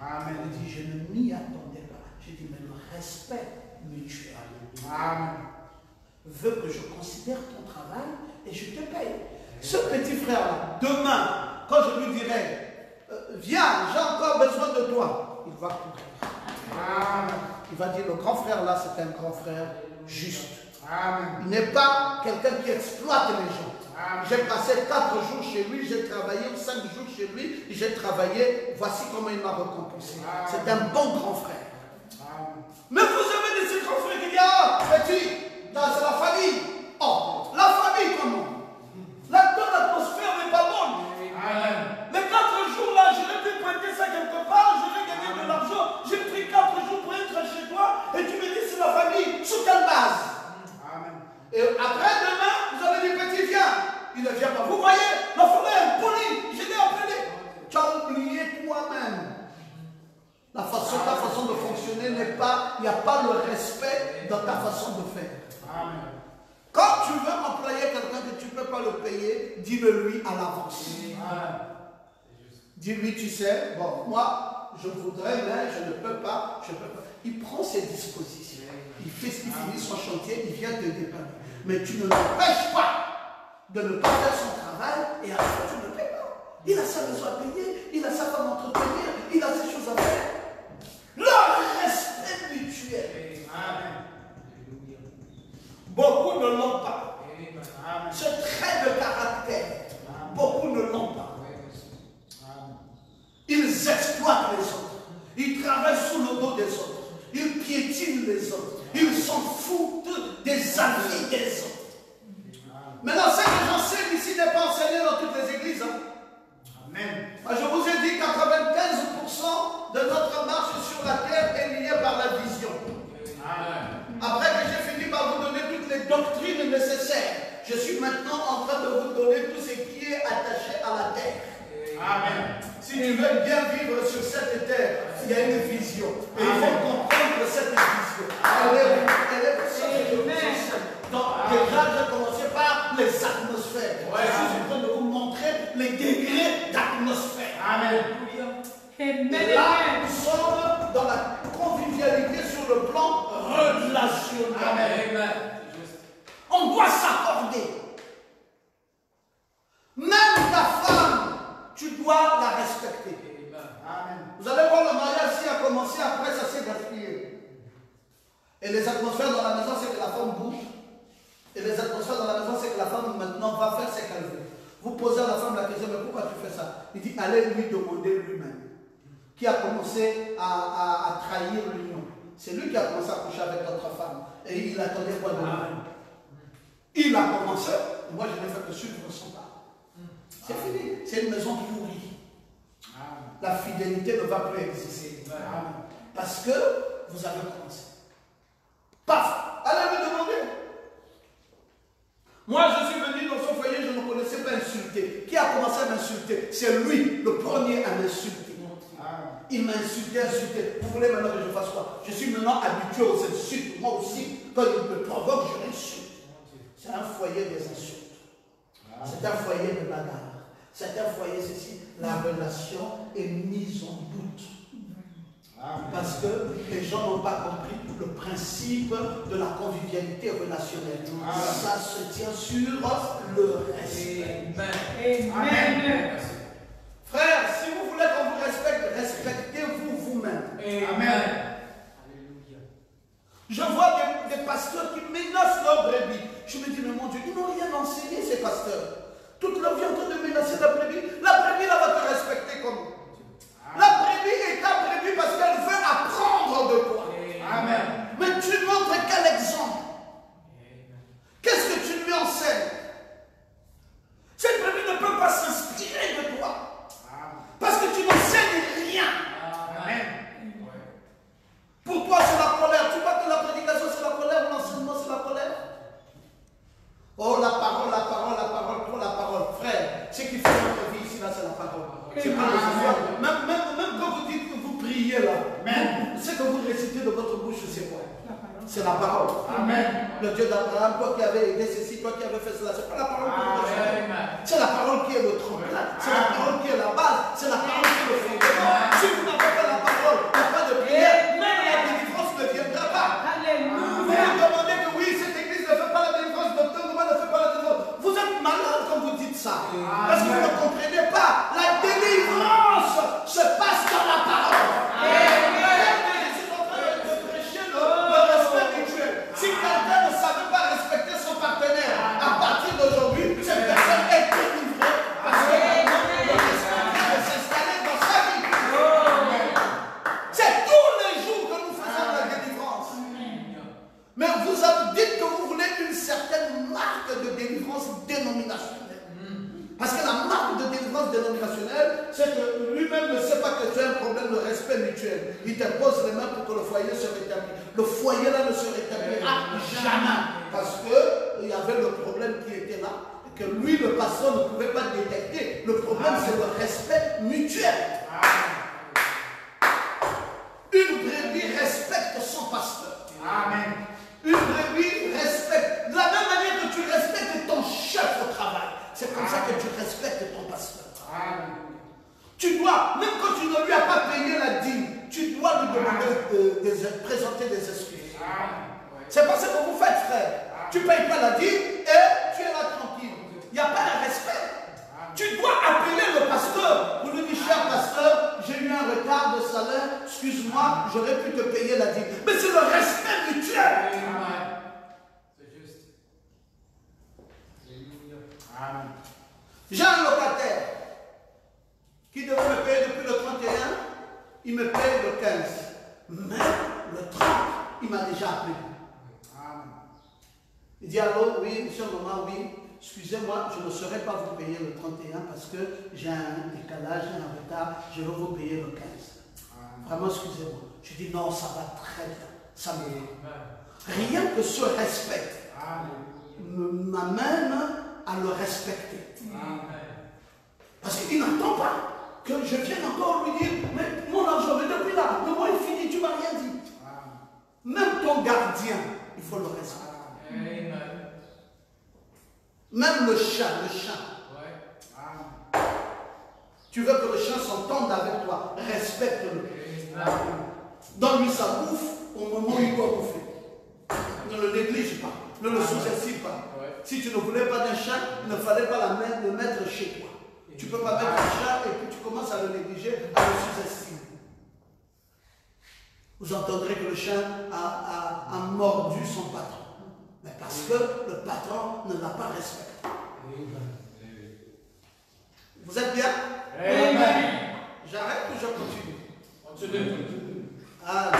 Amen. Il dit, je ne m'y attendais pas. J'ai dit, mais le respect mutuel. Amen. Veut que je considère ton travail et je te paye. Ce petit frère-là, demain, quand je lui dirai, viens, j'ai encore besoin de toi, il va courir. Amen. Il va dire, le grand frère là, c'est un grand frère juste. Amen. Il n'est pas quelqu'un qui exploite les gens. J'ai passé 4 jours chez lui, j'ai travaillé 5 jours chez lui, j'ai travaillé, voici comment il m'a récompensé. C'est un bon grand frère. Mais vous avez de ces grands frères qui disent, ah, petit, c'est la famille. Oh, la famille comment? L'atmosphère n'est pas bonne. Les 4 jours là, je vais te prêter ça quelque part, je vais gagner de l'argent. J'ai pris 4 jours pour être chez toi et tu me dis c'est la famille. Sous quelle base? Et après demain, vous avez dit petit viens. Il ne vient pas. Vous voyez, la forêt est impolie. Je l'ai appelé. Tu as oublié toi-même. Ta façon de fonctionner n'est pas, il n'y a pas le respect dans ta façon de faire. Amen. Quand tu veux employer quelqu'un que tu ne peux pas le payer, dis-le-lui à l'avance. Dis-lui, tu sais, bon, moi, je voudrais, mais je ne peux pas, Il prend ses dispositions. Il finit son chantier, il vient te dépanner. Mais tu ne l'empêches pas de ne pas faire son travail et après tu ne payes pas. Il a sa maison à payer, il a sa femme à entretenir, il a ses choses à faire. Le respect mutuel. Amen. Beaucoup ne l'ont pas. Ce trait de caractère, beaucoup ne l'ont pas. Ils exploitent les autres. Ils travaillent sous le dos des autres. Ils piétinent les autres. Ils s'en foutent des avis des autres. Maintenant, ce que j'enseigne ici n'est pas enseigné dans toutes les églises. Amen. Je vous ai dit 95% de notre marche sur la terre est liée par la vision. Amen. Après que j'ai fini par vous donner toutes les doctrines nécessaires, je suis maintenant en train de vous donner tout ce qui est attaché à la terre. Amen. Si tu veux bien vivre sur cette terre, il y a une vision. Et il faut comprendre cette vision. Elle est donc, déjà, j'ai commencé par les atmosphères. Je suis en train de vous montrer les degrés d'atmosphère. Amen. Et là, nous sommes dans la convivialité sur le plan relationnel. Amen. On doit s'accorder. Même ta femme, tu dois la respecter. Amen. Vous allez voir, le mariage qui a commencé, après ça s'est gaspillé. Et les atmosphères dans la maison, c'est que la femme bouge. Et les atmosphères dans la maison, c'est que la femme maintenant va faire ce qu'elle veut. Vous posez à la femme la question, mais pourquoi tu fais ça? Il dit, allez lui demander lui-même. Qui a commencé à trahir l'union? C'est lui qui a commencé à coucher avec d'autres femmes. Et il attendait quoi de lui? Il a commencé, et moi je n'ai fait que suivre son pas. C'est fini. C'est une maison pourrie. La fidélité ne va plus exister. Parce que vous avez commencé. Paf! Allez lui demander. Moi, je suis venu dans son foyer, je ne me connaissais pas insulter. Qui a commencé à m'insulter? C'est lui, le premier à m'insulter. Il m'a insulté. Vous voulez maintenant que je fasse quoi? Je suis maintenant habitué aux insultes. Moi aussi, quand il me provoque, je l'insulte. C'est un foyer des insultes. C'est un foyer de bagarre. C'est un foyer, ceci, la relation est mise en doute. Parce que les gens n'ont pas compris le principe de la convivialité relationnelle. Ça se tient sur le respect.
Amen.
Frère, si vous voulez qu'on vous respecte, respectez-vous vous-même.
Amen.
Je vois des pasteurs qui menacent leurs brebis. Je me dis, mais mon Dieu, ils n'ont rien enseigné, ces pasteurs. Toute leur vie en train de menacer la brebis. La brebis, là, va te respecter comme nous. La brebis est ta brebis parce qu'elle veut apprendre de toi.
Amen.
Mais tu montres quel exemple? Qu'est-ce que tu lui enseignes? Cette brebis ne peut pas s'inspirer de toi. Parce que tu n'enseignes rien.
Amen.
Pour toi, c'est la colère. Tu vois que la prédication, c'est la colère ou l'enseignement, c'est la colère? Oh, la parole, la parole, la parole, pour la parole. Frère, ce qui fait notre vie ici, là, c'est la parole. C'est pas les histoires. Même quand vous dites que vous priez là, ce que vous récitez de votre bouche, c'est quoi? C'est la parole.
Amen.
Le Dieu d'Abraham, toi qui avais aidé ceci, toi qui avais fait cela, c'est pas la parole que vous recevez. C'est la parole qui est le tremplin. C'est la parole qui est la base. C'est la parole qui est le fondement. Si vous n'avez pas la parole, il n'y a pas de prière. Même la délivrance ne viendra pas. Vous vous demandez que oui, cette église ne fait pas la délivrance, docteur Nouma ne fait pas la délivrance. Vous êtes malade quand vous dites ça. Parce que vous ne comprenez pas. La délivrance se passe dans la parole. Si quelqu'un ne savait pas respecter son partenaire, à partir d'aujourd'hui, cette personne est délivrée parce que le respect de s'installer dans sa vie. C'est tous les jours que nous faisons la délivrance. Mais vous dites que vous voulez une certaine marque de délivrance dénominationnelle. Parce que la marque de délivrance dénominationnelle, c'est que lui-même ne sait pas que tu as un problème de respect mutuel. Il t'impose les mains pour que le foyer se rétablisse. Le foyer là ne se rétablira jamais. Parce qu'il y avait le problème qui était là, et que lui, le pasteur, ne pouvait pas détecter. Le problème, c'est le respect mutuel. Une brebis respecte son pasteur.
Amen.
Une brebis respecte. De la même manière que tu respectes ton chef au travail. C'est comme ça que tu respectes ton pasteur. Tu dois, même quand tu ne lui as pas payé la dîme, tu dois lui demander de présenter des excuses. C'est pas ce que vous faites, frère. Tu ne payes pas la dîme et tu es là tranquille. Il n'y a pas de respect. Tu dois appeler le pasteur pour lui dire, cher pasteur, j'ai eu un retard de salaire, excuse-moi, j'aurais pu te payer la dîme. Mais c'est le respect mutuel.
C'est juste.
J'ai un locataire qui devait me payer depuis le 31, il me paye le 15. Mais le 30, il m'a déjà appelé. Il dit, allô, oui, monsieur Maman, oui, excusez-moi, je ne saurais pas vous payer le 31 parce que j'ai un décalage, j'ai un retard, je vais vous payer le 15. Vraiment, excusez-moi. Je dis, non, ça va très bien, ça me va. Rien que ce respect m'amène à le respecter. Parce qu'il n'entend pas que je vienne encore lui dire, mais mon argent, mais depuis là, le mois est fini, tu ne m'as rien dit. Même ton gardien, il faut le respecter. Même le chat. Tu veux que le chat s'entende avec toi, respecte-le. Donne-lui sa bouffe au moment où il doit bouffer. Ne le néglige pas, ne le sous-estime pas. Si tu ne voulais pas d'un chat, il ne fallait pas le mettre chez toi. Tu ne peux pas mettre un chat et puis tu commences à le négliger, à le sous-estimer. Vous entendrez que le chien a mordu son patron. Mais parce que le patron ne l'a pas respecté. Vous êtes bien? J'arrête ou je continue? Ah,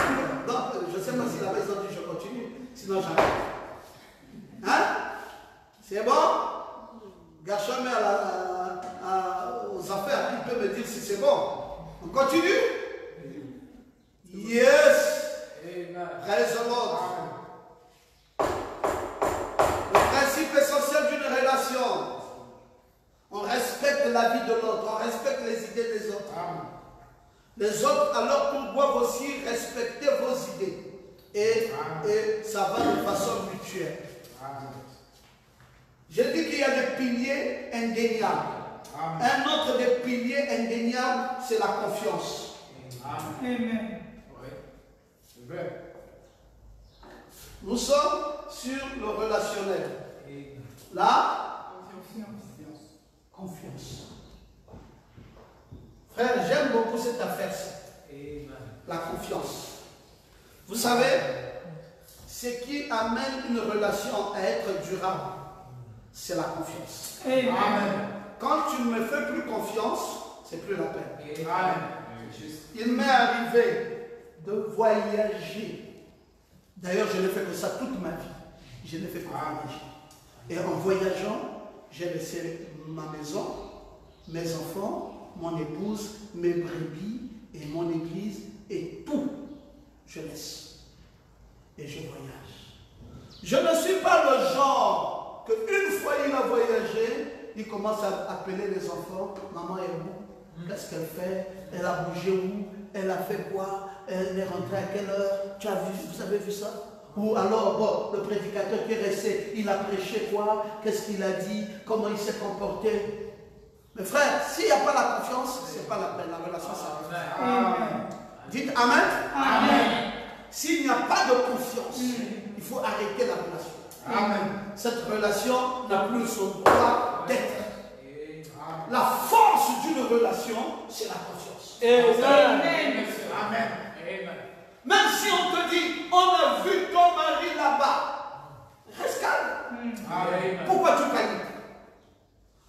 donc, je ne sais pas si la maison dit je continue, sinon j'arrête. Hein? C'est bon? Garçon, mais aux affaires, il peut me dire si c'est bon. On continue? Yes! Praise the Lord. Le principe essentiel d'une relation, on respecte la vie de l'autre, on respecte les idées des autres. Les autres, alors, doivent aussi respecter vos idées. Et ça va de façon mutuelle. J'ai dit qu'il y a des piliers indéniables. Un autre des piliers indéniables, c'est la confiance.
Amen.
Nous sommes sur le relationnel. La confiance. Frère, j'aime beaucoup cette affaire-ci. La confiance. Vous savez, ce qui amène une relation à être durable, c'est la confiance.
Amen.
Quand tu ne me fais plus confiance, c'est plus la peine.
Amen.
Il m'est arrivé de voyager. D'ailleurs, je n'ai fait que ça toute ma vie. Je n'ai fait que voyager. Et en voyageant, j'ai laissé ma maison, mes enfants, mon épouse, mes brebis et mon église et tout. Je laisse. Et je voyage. Je ne suis pas le genre que une fois il a voyagé, il commence à appeler les enfants. Maman est où? Qu'est-ce qu'elle fait? Elle a bougé où? Elle a fait quoi? Elle est rentrée à quelle heure? Tu as vu? Vous avez vu ça? Ou alors, bon, le prédicateur qui est resté, il a prêché quoi? Qu'est-ce qu'il a dit? Comment il s'est comporté? Mais frère, s'il n'y a pas la confiance, ce n'est pas la peine. La relation s'arrête.
Amen.
Dites Amen.
Amen.
S'il n'y a pas de confiance, il faut arrêter la relation.
Amen.
Cette relation n'a plus son droit d'être. La force d'une relation, c'est la confiance.
Amen.
Amen.
Même si on te dit, on a vu ton mari là-bas, reste calme. Pourquoi tu paniques?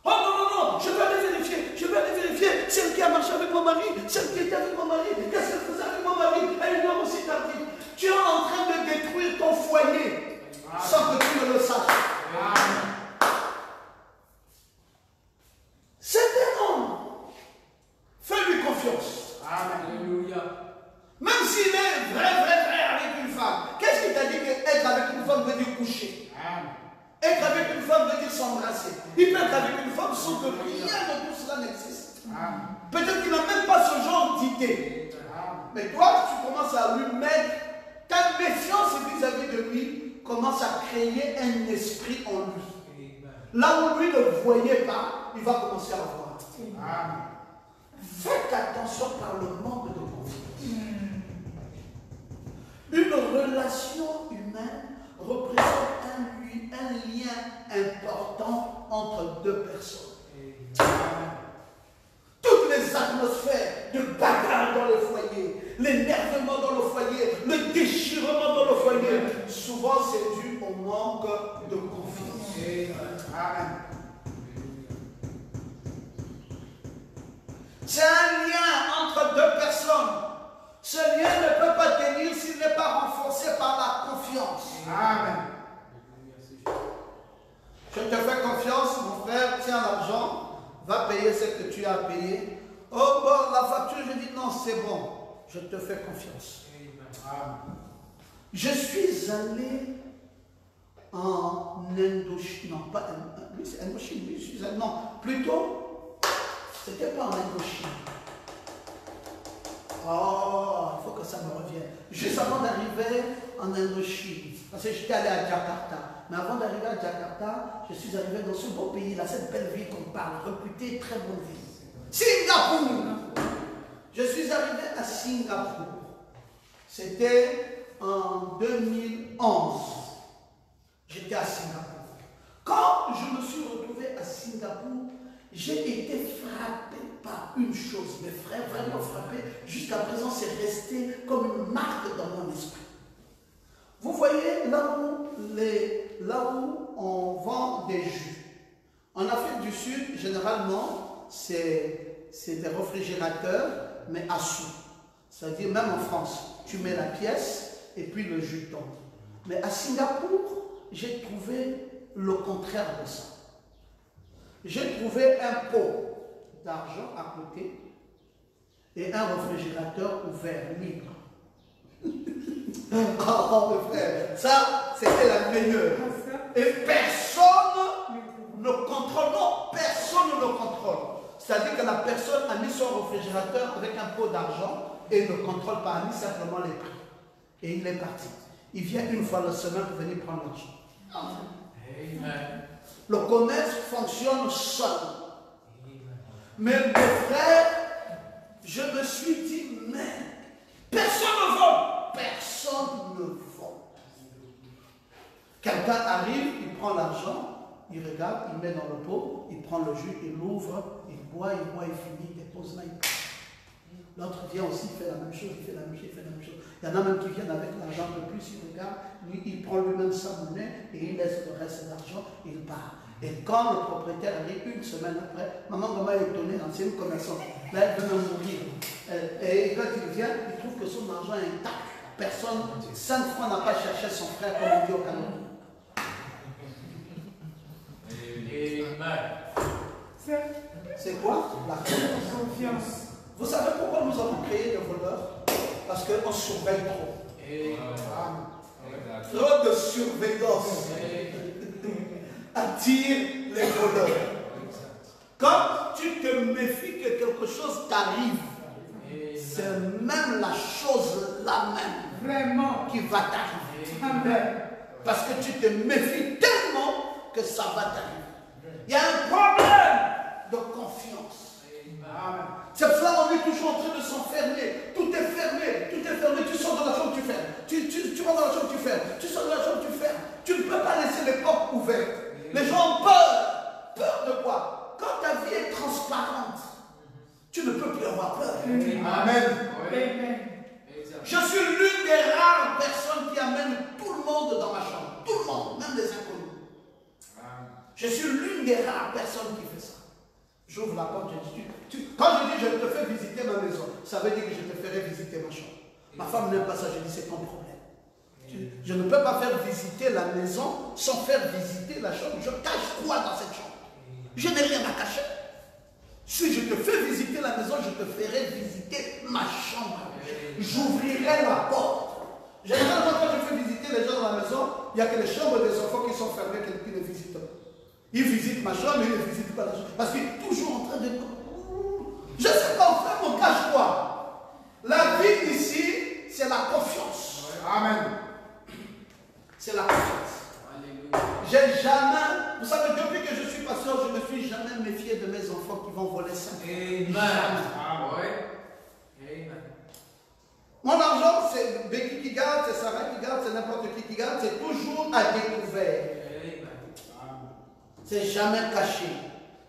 Oh non, je vais aller vérifier, celle qui a marché avec mon mari, celle qui était avec mon mari, qu'est-ce qu'elle faisait avec mon mari, elle est aussi tardive. Tu es en train de détruire ton foyer sans que tu ne le saches. C'est un homme. Fais-lui confiance.
Alléluia.
Même s'il est vrai avec une femme. Qu'est-ce qui t'a dit qu'être avec une femme veut dire coucher? Être avec une femme veut dire s'embrasser. Il peut être avec une femme sans que rien de tout cela n'existe. Peut-être qu'il n'a même pas ce genre d'idée. Mais toi, tu commences à lui mettre ta méfiance vis-à-vis de lui, commence à créer un esprit en lui. Là où lui ne voyait pas, il va commencer à le voir. Faites attention par le manque de confiance. Une relation humaine représente un lien important entre deux personnes. Toutes les atmosphères de bagarre dans le foyer, l'énervement dans le foyer, le déchirement dans le foyer, souvent c'est dû au manque de confiance. Amen. C'est un lien entre deux personnes. Ce lien ne peut pas tenir s'il n'est pas renforcé par la confiance. Amen. Je te fais confiance, mon frère, tiens l'argent, va payer ce que tu as payé. Oh bon, la facture, je dis non, c'est bon. Je te fais confiance. Amen. Je suis allé en Indochine, non, pas Indochine, non, plutôt, c'était pas en Indochine. Oh, il faut que ça me revienne. Juste avant d'arriver en Indochine, parce que j'étais allé à Jakarta. Mais avant d'arriver à Jakarta, je suis arrivé dans ce beau pays, là, cette belle ville qu'on parle, réputée très bonne ville. Singapour. Je suis arrivé à Singapour. C'était en 2011. J'étais à Singapour. Quand je me suis retrouvé à Singapour, j'ai été frappé par une chose, mes frères, vraiment frappé. Jusqu'à présent, c'est resté comme une marque dans mon esprit. Vous voyez, là où on vend des jus, en Afrique du Sud, généralement, c'est des réfrigérateurs, mais à sous. C'est-à-dire, même en France, tu mets la pièce et puis le jus tombe. Mais à Singapour, j'ai trouvé le contraire de ça. J'ai trouvé un pot d'argent à côté et un réfrigérateur ouvert, libre. Oh, mes frères, ça, c'était la meilleure. Et personne ne contrôle, non, personne ne le contrôle. C'est-à-dire que la personne a mis son réfrigérateur avec un pot d'argent et ne contrôle pas, a mis simplement les prix. Et il est parti. Il vient une fois la semaine pour venir prendre l'argent.
Amen.
Le commerce fonctionne seul. Mais mes frères, je me suis dit, mais personne ne vole. Personne ne vole. Quelqu'un arrive, il prend l'argent, il regarde, il met dans le pot, il prend le jus, il l'ouvre, il boit, il finit, il dépose là, il part. L'autre vient aussi, il fait la même chose, il fait la même chose, il fait la même chose. Il y en a même qui viennent avec l'argent de plus, il regarde, lui, il prend lui-même sa monnaie et il laisse le reste de l'argent et il part. Et quand le propriétaire arrive une semaine après, maman vraiment étonnée, ancienne commerçante, là elle veut mourir. Et quand il vient, il trouve que son argent est intact. Personne, 5 francs n'a pas cherché son frère comme on dit au Cameroun. C'est quoi? La confiance. Vous savez pourquoi nous avons créé les voleurs? Parce qu'on surveille trop. Trop de surveillance attire les voleurs. Quand tu te méfies que quelque chose t'arrive, c'est même la chose là même
Vraiment.
qui va t'arriver.
Amen.
Parce que tu te méfies tellement que ça va t'arriver. Il y a un problème de confiance. C'est pour ça qu'on est toujours en train de s'enfermer. Tout est fermé, tout est fermé. Tu sors de la chambre, tu fermes. Tu vas dans la chambre, tu fermes. Tu sors de la chambre, tu fermes. Tu ne peux pas laisser les portes ouvertes. Les gens ont peur. Peur de quoi? Quand ta vie est transparente, tu ne peux plus avoir peur.
Amen. Amen.
Je suis l'une des rares personnes qui amène tout le monde dans ma chambre. Tout le monde, même les inconnus. Je suis l'une des rares personnes qui fait ça. J'ouvre la porte, je dis, quand je dis je te fais visiter ma maison, ça veut dire que je te ferai visiter ma chambre. Ma femme n'aime pas ça, je dis c'est ton problème. Je ne peux pas faire visiter la maison sans faire visiter la chambre. Je cache quoi dans cette chambre? Je n'ai rien à cacher. Si je te fais visiter la maison, je te ferai visiter ma chambre. J'ouvrirai la porte. Généralement, quand je fais visiter les gens dans la maison, il n'y a que les chambres des enfants qui sont fermées qui ne visitent pas. Ils visitent ma chambre, mais ils ne visitent pas la chambre. Parce qu'il est toujours en train de... Je ne sais pas, frère, on cache quoi? La vie ici, c'est la confiance.
Amen.
C'est la confiance. J'ai jamais... Vous savez, depuis que je suis pasteur, je ne me suis jamais méfié de mes enfants qui vont voler 5 francs.
Amen.
Mon argent, c'est Becky qui garde, c'est Sarah qui garde, c'est n'importe qui garde, c'est toujours à découvert. C'est jamais caché.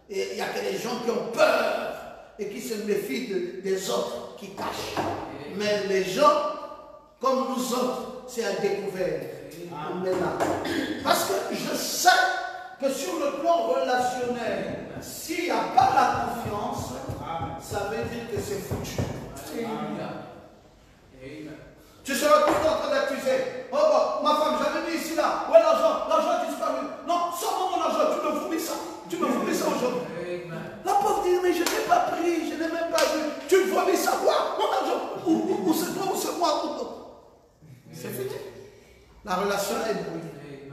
Et il y a que les gens qui ont peur et qui se méfient des autres qui cachent. Mais les gens, comme nous autres, c'est à découvert. On est là. Parce que je sais que sur le plan relationnel, s'il n'y a pas la confiance, ça veut dire que c'est foutu. Tu seras tout le temps en train d'accuser. Oh, bon, ma femme, j'avais mis ici là. Où est l'argent? L'argent a disparu. Non, sors-moi mon argent. Tu me vomis ça. Tu me vomis ça aujourd'hui. La pauvre dit, mais je n'ai pas pris, je n'ai même pas vu. Tu me vomis ça, quoi? Mon argent. Ou c'est toi ou c'est moi. C'est fini. La relation est brouillée.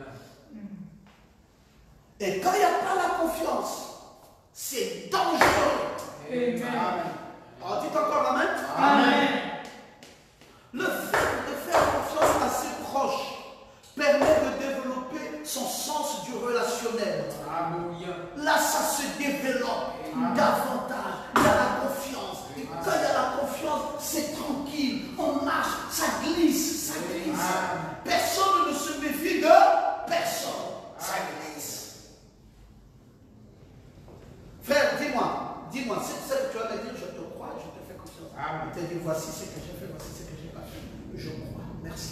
Et quand il n'y a pas la confiance, c'est dangereux.
Amen.
Alors, dites encore amen.
Amen.
Le fait de faire confiance à ses proches permet de développer son sens du relationnel. Là, ça se développe davantage. Il y a la confiance. Et quand il y a la confiance, c'est tranquille. On marche, ça glisse, ça glisse. Personne ne se méfie de personne. Ça glisse. Frère, dis-moi, c'est ça que tu vas me dire, je te crois, je te fais confiance. Il te dit, voici ce que j'ai fait, voici ce que j'ai pas fait. Je crois. Merci.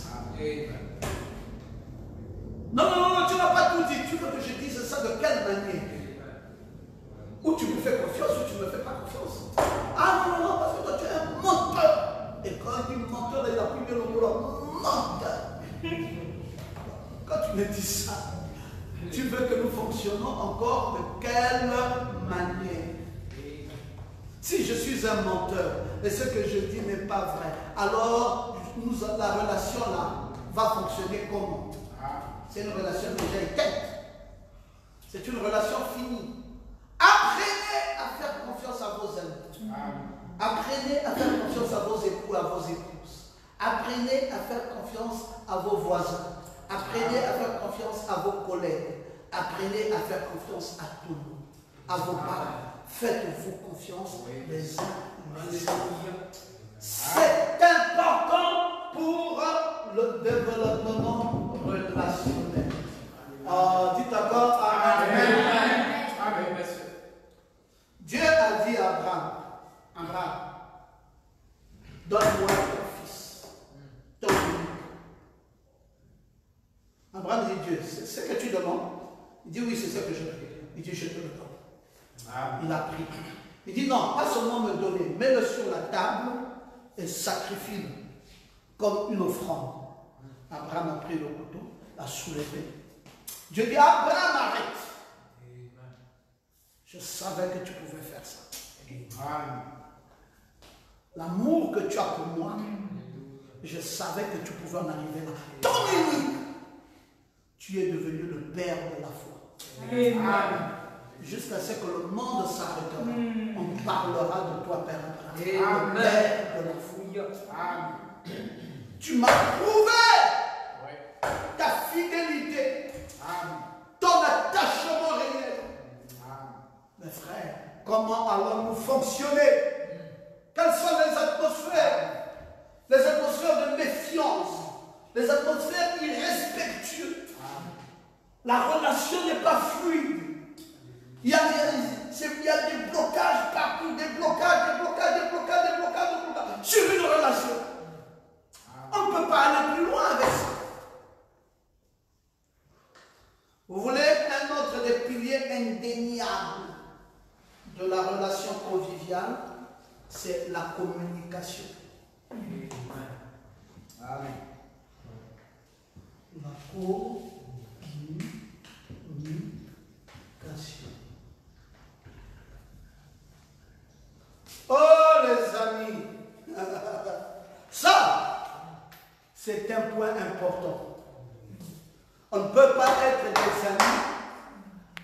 Non, tu n'as pas tout dit. Tu veux que je dise ça de quelle manière? Ou tu me fais confiance ou tu ne me fais pas confiance. Ah non, parce que toi tu es un menteur. Et quand il dit menteur, il a pris bien le mot menteur. Quand tu me dis ça, tu veux que nous fonctionnons encore de quelle manière? Si je suis un menteur et ce que je dis n'est pas vrai, alors la relation là va fonctionner comment? C'est une relation déjà éteinte. C'est une relation finie. Apprenez à faire confiance à vos amis. Apprenez à faire confiance à vos époux, à vos épouses. Apprenez à faire confiance à vos voisins. Apprenez à faire confiance à vos collègues. Apprenez à faire confiance à tout le monde, à vos parents. Faites-vous confiance les uns les autres. C'est important pour le développement relationnel. Dites encore Amen.
Amen.
Dieu a dit à Abraham, donne-moi ton fils, ton unique. Abraham dit, Dieu, c'est ce que tu demandes? Il dit, oui, c'est ce que je veux. Il dit, je te le donne. Il a pris. Il dit, non, pas seulement me donner, mets-le sur la table et sacrifie-le comme une offrande. Abraham a pris le couteau, l'a soulevé. Dieu dit, Abraham, arrête. Je savais que tu pouvais faire ça. L'amour que tu as pour moi, je savais que tu pouvais en arriver là. Ton unique, tu es devenu le père de la foi.
Amen.
Jusqu'à ce que le monde s'arrêtera. On parlera de toi, Père Abraham. Le père de la foi. Tu m'as prouvé ta fidélité, ton attachement réel. Mes frères, comment allons-nous fonctionner? Quelles sont les atmosphères? Les atmosphères de méfiance, les atmosphères irrespectueuses. La relation n'est pas fluide. Il y a des blocages partout, des blocages sur une relation. On ne peut pas aller plus loin avec ça. Vous voulez un autre des piliers indéniables de la relation conviviale, c'est la communication.
Amen.
La communication. Oh les amis, ça, c'est un point important. On ne peut pas être des amis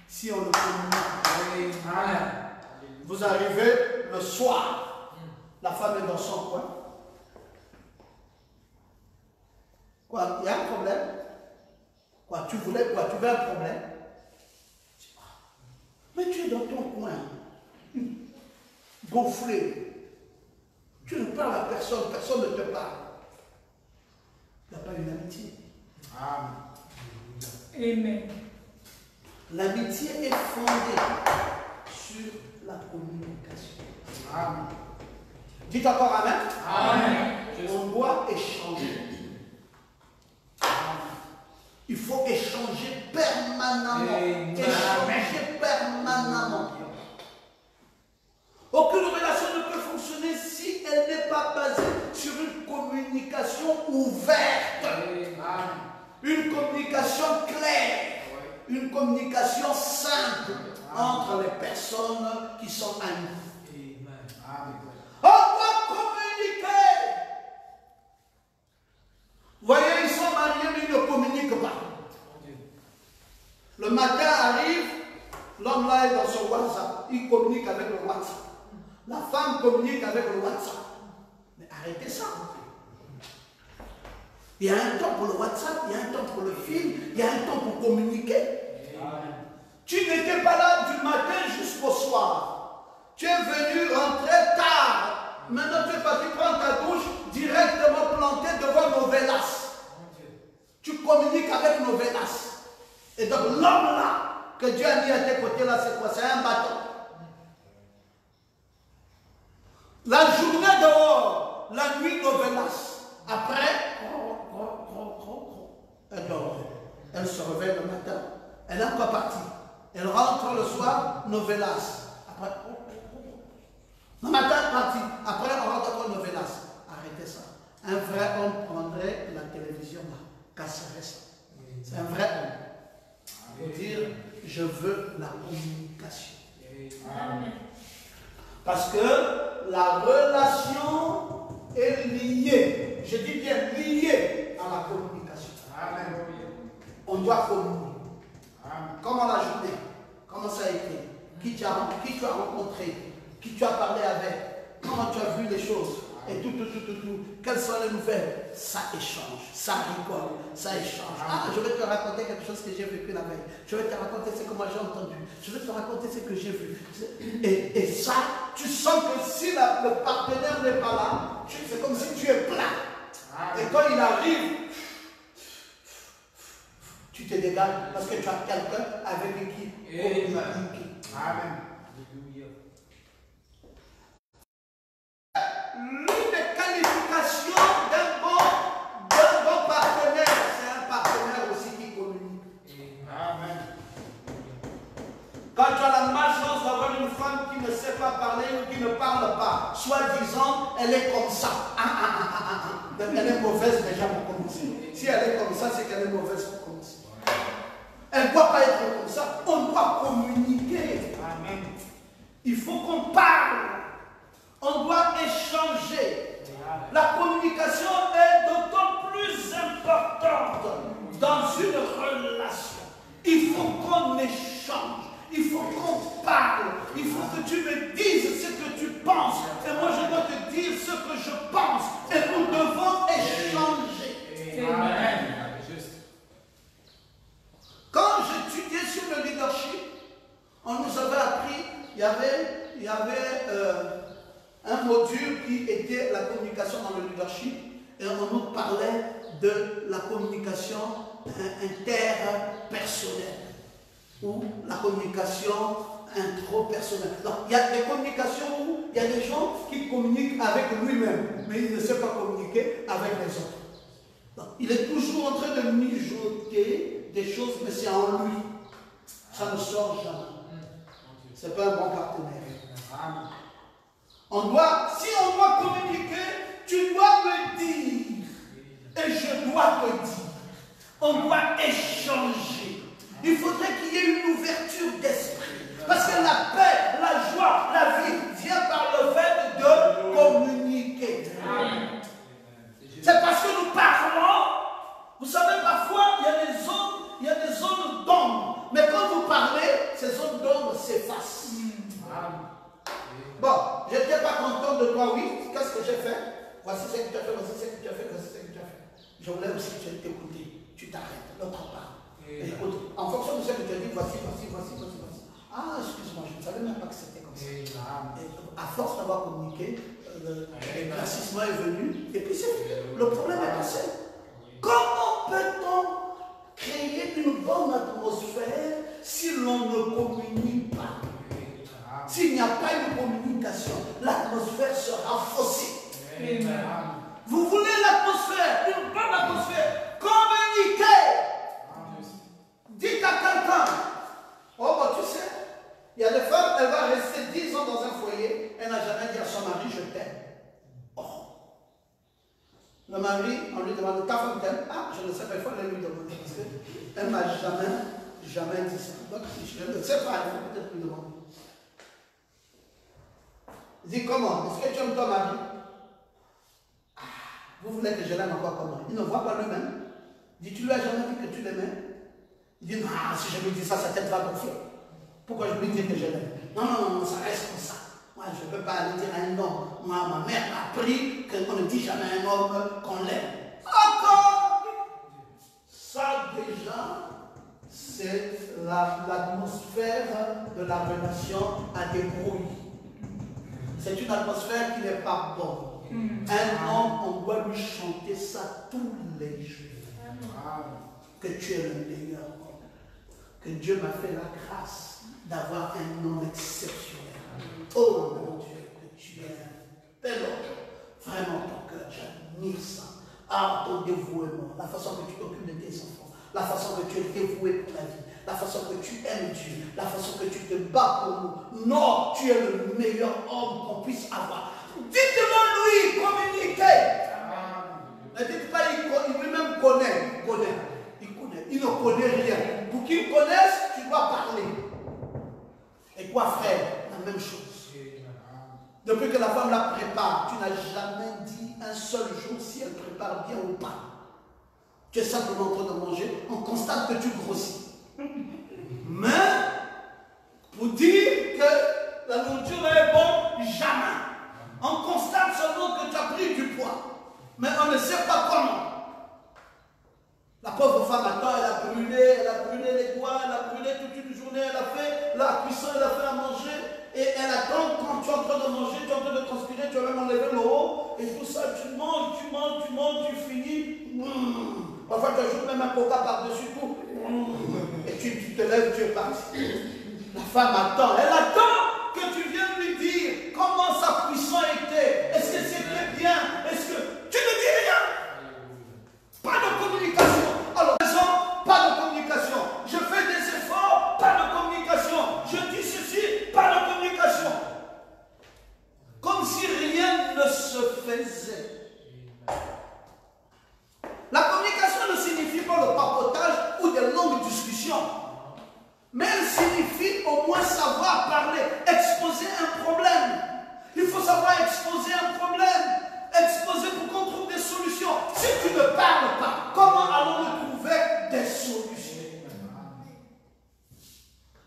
si on ne communique pas. Vous arrivez le soir, la femme est dans son coin. Quoi, il y a un problème? Quoi, tu veux un problème? Mais tu es dans ton coin, gonflé. Tu ne parles à personne, personne ne te parle. Il n'y a pas une amitié.
Amen.
L'amitié est fondée sur la communication. Dites encore Amen.
Amen.
On doit échanger. Il faut échanger permanemment. Échanger permanemment. Aucune relation ne peut fonctionner si elle n'est pas basée sur une communication ouverte. Une communication claire. Une communication simple entre les personnes qui sont amies. On doit communiquer. Voyez, ils sont mariés, mais ils ne communiquent pas. Le matin arrive, l'homme là est dans son WhatsApp. Il communique avec le WhatsApp. La femme communique avec le WhatsApp. Mais arrêtez ça. Il y a un temps pour le WhatsApp, il y a un temps pour le film, il y a un temps pour communiquer. Tu n'étais pas là du matin jusqu'au soir. Tu es venu rentrer tard. Maintenant tu es parti prendre ta douche directement planté devant Novelas. Tu communiques avec Novelas. Et donc l'homme là que Dieu a mis à tes côtés là, c'est quoi? C'est un bâton. La journée dehors, la nuit Novelas. Après, elle dort. Elle se réveille le matin. Elle est encore partie. Elle rentre le soir, Novelas. Après, le matin, parti. Après, on rentre encore Novelas. Arrêtez ça. Un vrai homme prendrait la télévision là, casserait ça. C'est un vrai homme. Il faut dire, je veux la communication.
Amen.
Parce que la relation est liée. Je dis bien liée à la communication.
Amen.
On doit communiquer. Comment la journée? Comment ça a été? Qui tu as rencontré? Qui tu as parlé avec? Comment tu as vu les choses? et tout. Quelles sont les nouvelles? Ça échange, ça rigole, ça échange. Ah, je vais te raconter quelque chose que j'ai vécu la veille. Je vais te raconter ce que moi j'ai entendu. Je vais te raconter ce que j'ai vu. Et ça, tu sens que si le partenaire n'est pas là, c'est comme si tu es plat. Et quand il arrive, tu te dégages parce que tu as quelqu'un avec qui communiquer.
Amen.
L'une des qualifications d'un bon partenaire, c'est un partenaire aussi qui communique.
Amen.
Quand tu as la malchance d'avoir une femme qui ne sait pas parler ou qui ne parle pas, soi-disant, elle est comme ça. Elle est mauvaise déjà pour commencer. Si elle est comme ça, c'est qu'elle est mauvaise pour commencer. Elle ne doit pas être comme ça. On doit communiquer.
Amen.
Il faut qu'on parle. On doit échanger. La communication est d'autant plus importante dans une relation. Il faut qu'on échange. Il faut qu'on parle. Il faut que tu me dises ce que tu penses. Et moi, je dois te dire ce que je pense. Et nous devons échanger.
Amen.
Quand j'étudiais sur le leadership, on nous avait appris, il y avait un module qui était la communication dans le leadership, et on nous parlait de la communication interpersonnelle ou la communication intrapersonnelle. Donc, il y a des communications où il y a des gens qui communiquent avec lui-même, mais il ne sait pas communiquer avec les autres. Donc, il est toujours en train de mijoter des choses, mais c'est en lui. Ça ne sort jamais. Ce n'est pas un bon partenaire. Si on doit communiquer, tu dois me dire. Et je dois te dire. On doit échanger. Il faudrait qu'il y ait une ouverture d'esprit. Parce que la paix, la joie, la vie vient par le fait de communiquer. C'est parce que nous parlons. Vous savez, parfois, il y a des zones d'ombre. Mais quand vous parlez, ces zones d'ombre s'effacent. Bon, je n'étais pas content de toi, oui. Qu'est-ce que j'ai fait? Voici ce que tu as fait, voici ce que tu as fait, voici ce que tu as fait. Je voulais aussi t'écouter. Tu t'arrêtes, l'autre part. Écoute, en fonction de ce que tu as dit, voici. Ah, excuse-moi, je ne savais même pas que c'était comme ça. Et à force d'avoir communiqué, l'éclaircissement est venu. Et puis c'est fini. Le problème est passé. Comment peut-on créer une bonne atmosphère si l'on ne communique pas? S'il n'y a pas une communication, l'atmosphère sera faussée. Vous voulez l'atmosphère, une bonne atmosphère, communiquez. Dites à quelqu'un, oh bah tu sais, il y a des femmes, elle va rester 10 ans dans un foyer, elle n'a jamais dit à son mari, je t'aime. Oh. Le mari, on lui demande, ta femme t'aime? Ah, je ne sais pas, il faut aller lui demander, parce qu'elle ne m'a jamais dit ça. Donc, je ne sais pas, il faut peut-être lui demander. Dis comment? Est-ce que tu aimes ton mari? Ah, vous voulez que je l'aime encore comment? Il ne voit pas lui-même. Dis, tu lui as jamais dit que tu l'aimais? Il dit, non, si je lui dis ça, sa tête va gonfler. Pourquoi je lui dis que je l'aime? Non, ça reste comme ça. Moi, je ne peux pas aller dire à un homme. Moi, ma mère m'a appris qu'on ne dit jamais à un homme qu'on l'aime. Encore! Ça, déjà, c'est l'atmosphère de la relation à débrouille. C'est une atmosphère qui n'est pas bonne. Un homme, on doit lui chanter ça tous les jours. Que tu es le meilleur homme. Que Dieu m'a fait la grâce d'avoir un homme exceptionnel. Oh mon Dieu, que tu es un bel homme. Vraiment, ton cœur, j'admire ça. Ah, ton dévouement, la façon que tu t'occupes de tes enfants, la façon que tu es dévoué pour la vie, la façon que tu aimes Dieu, la façon que tu te bats pour nous. Non, tu es le meilleur homme qu'on puisse avoir. Dites-le lui, communiquez. Ne dites pas, il lui-même connaît. Il ne connaît rien. Pour qu'il connaisse, tu dois parler. Et toi, frère, la même chose. Depuis que la femme la prépare, tu n'as jamais dit un seul jour si elle prépare bien ou pas. Tu es simplement en train de manger, on constate que tu grossis. Mais, pour dire que la nourriture est bonne, jamais. On constate seulement que tu as pris Parfois, tu ajoutes même un coca par-dessus tout. Et tu te lèves, tu es parti. La femme attend. Elle attend que tu viennes lui dire comment sa cuisson était. Est-ce que c'était bien? Est-ce que... Tu ne dis rien. Pas de communication. Alors, pas de communication. Je fais des efforts, pas de communication. Je dis ceci, pas de communication. Comme si rien ne se faisait. La communication ne signifie pas le papotage ou des longues discussions. Mais elle signifie au moins savoir parler, exposer un problème. Il faut savoir exposer un problème, exposer pour qu'on trouve des solutions. Si tu ne parles pas, comment allons-nous trouver des solutions?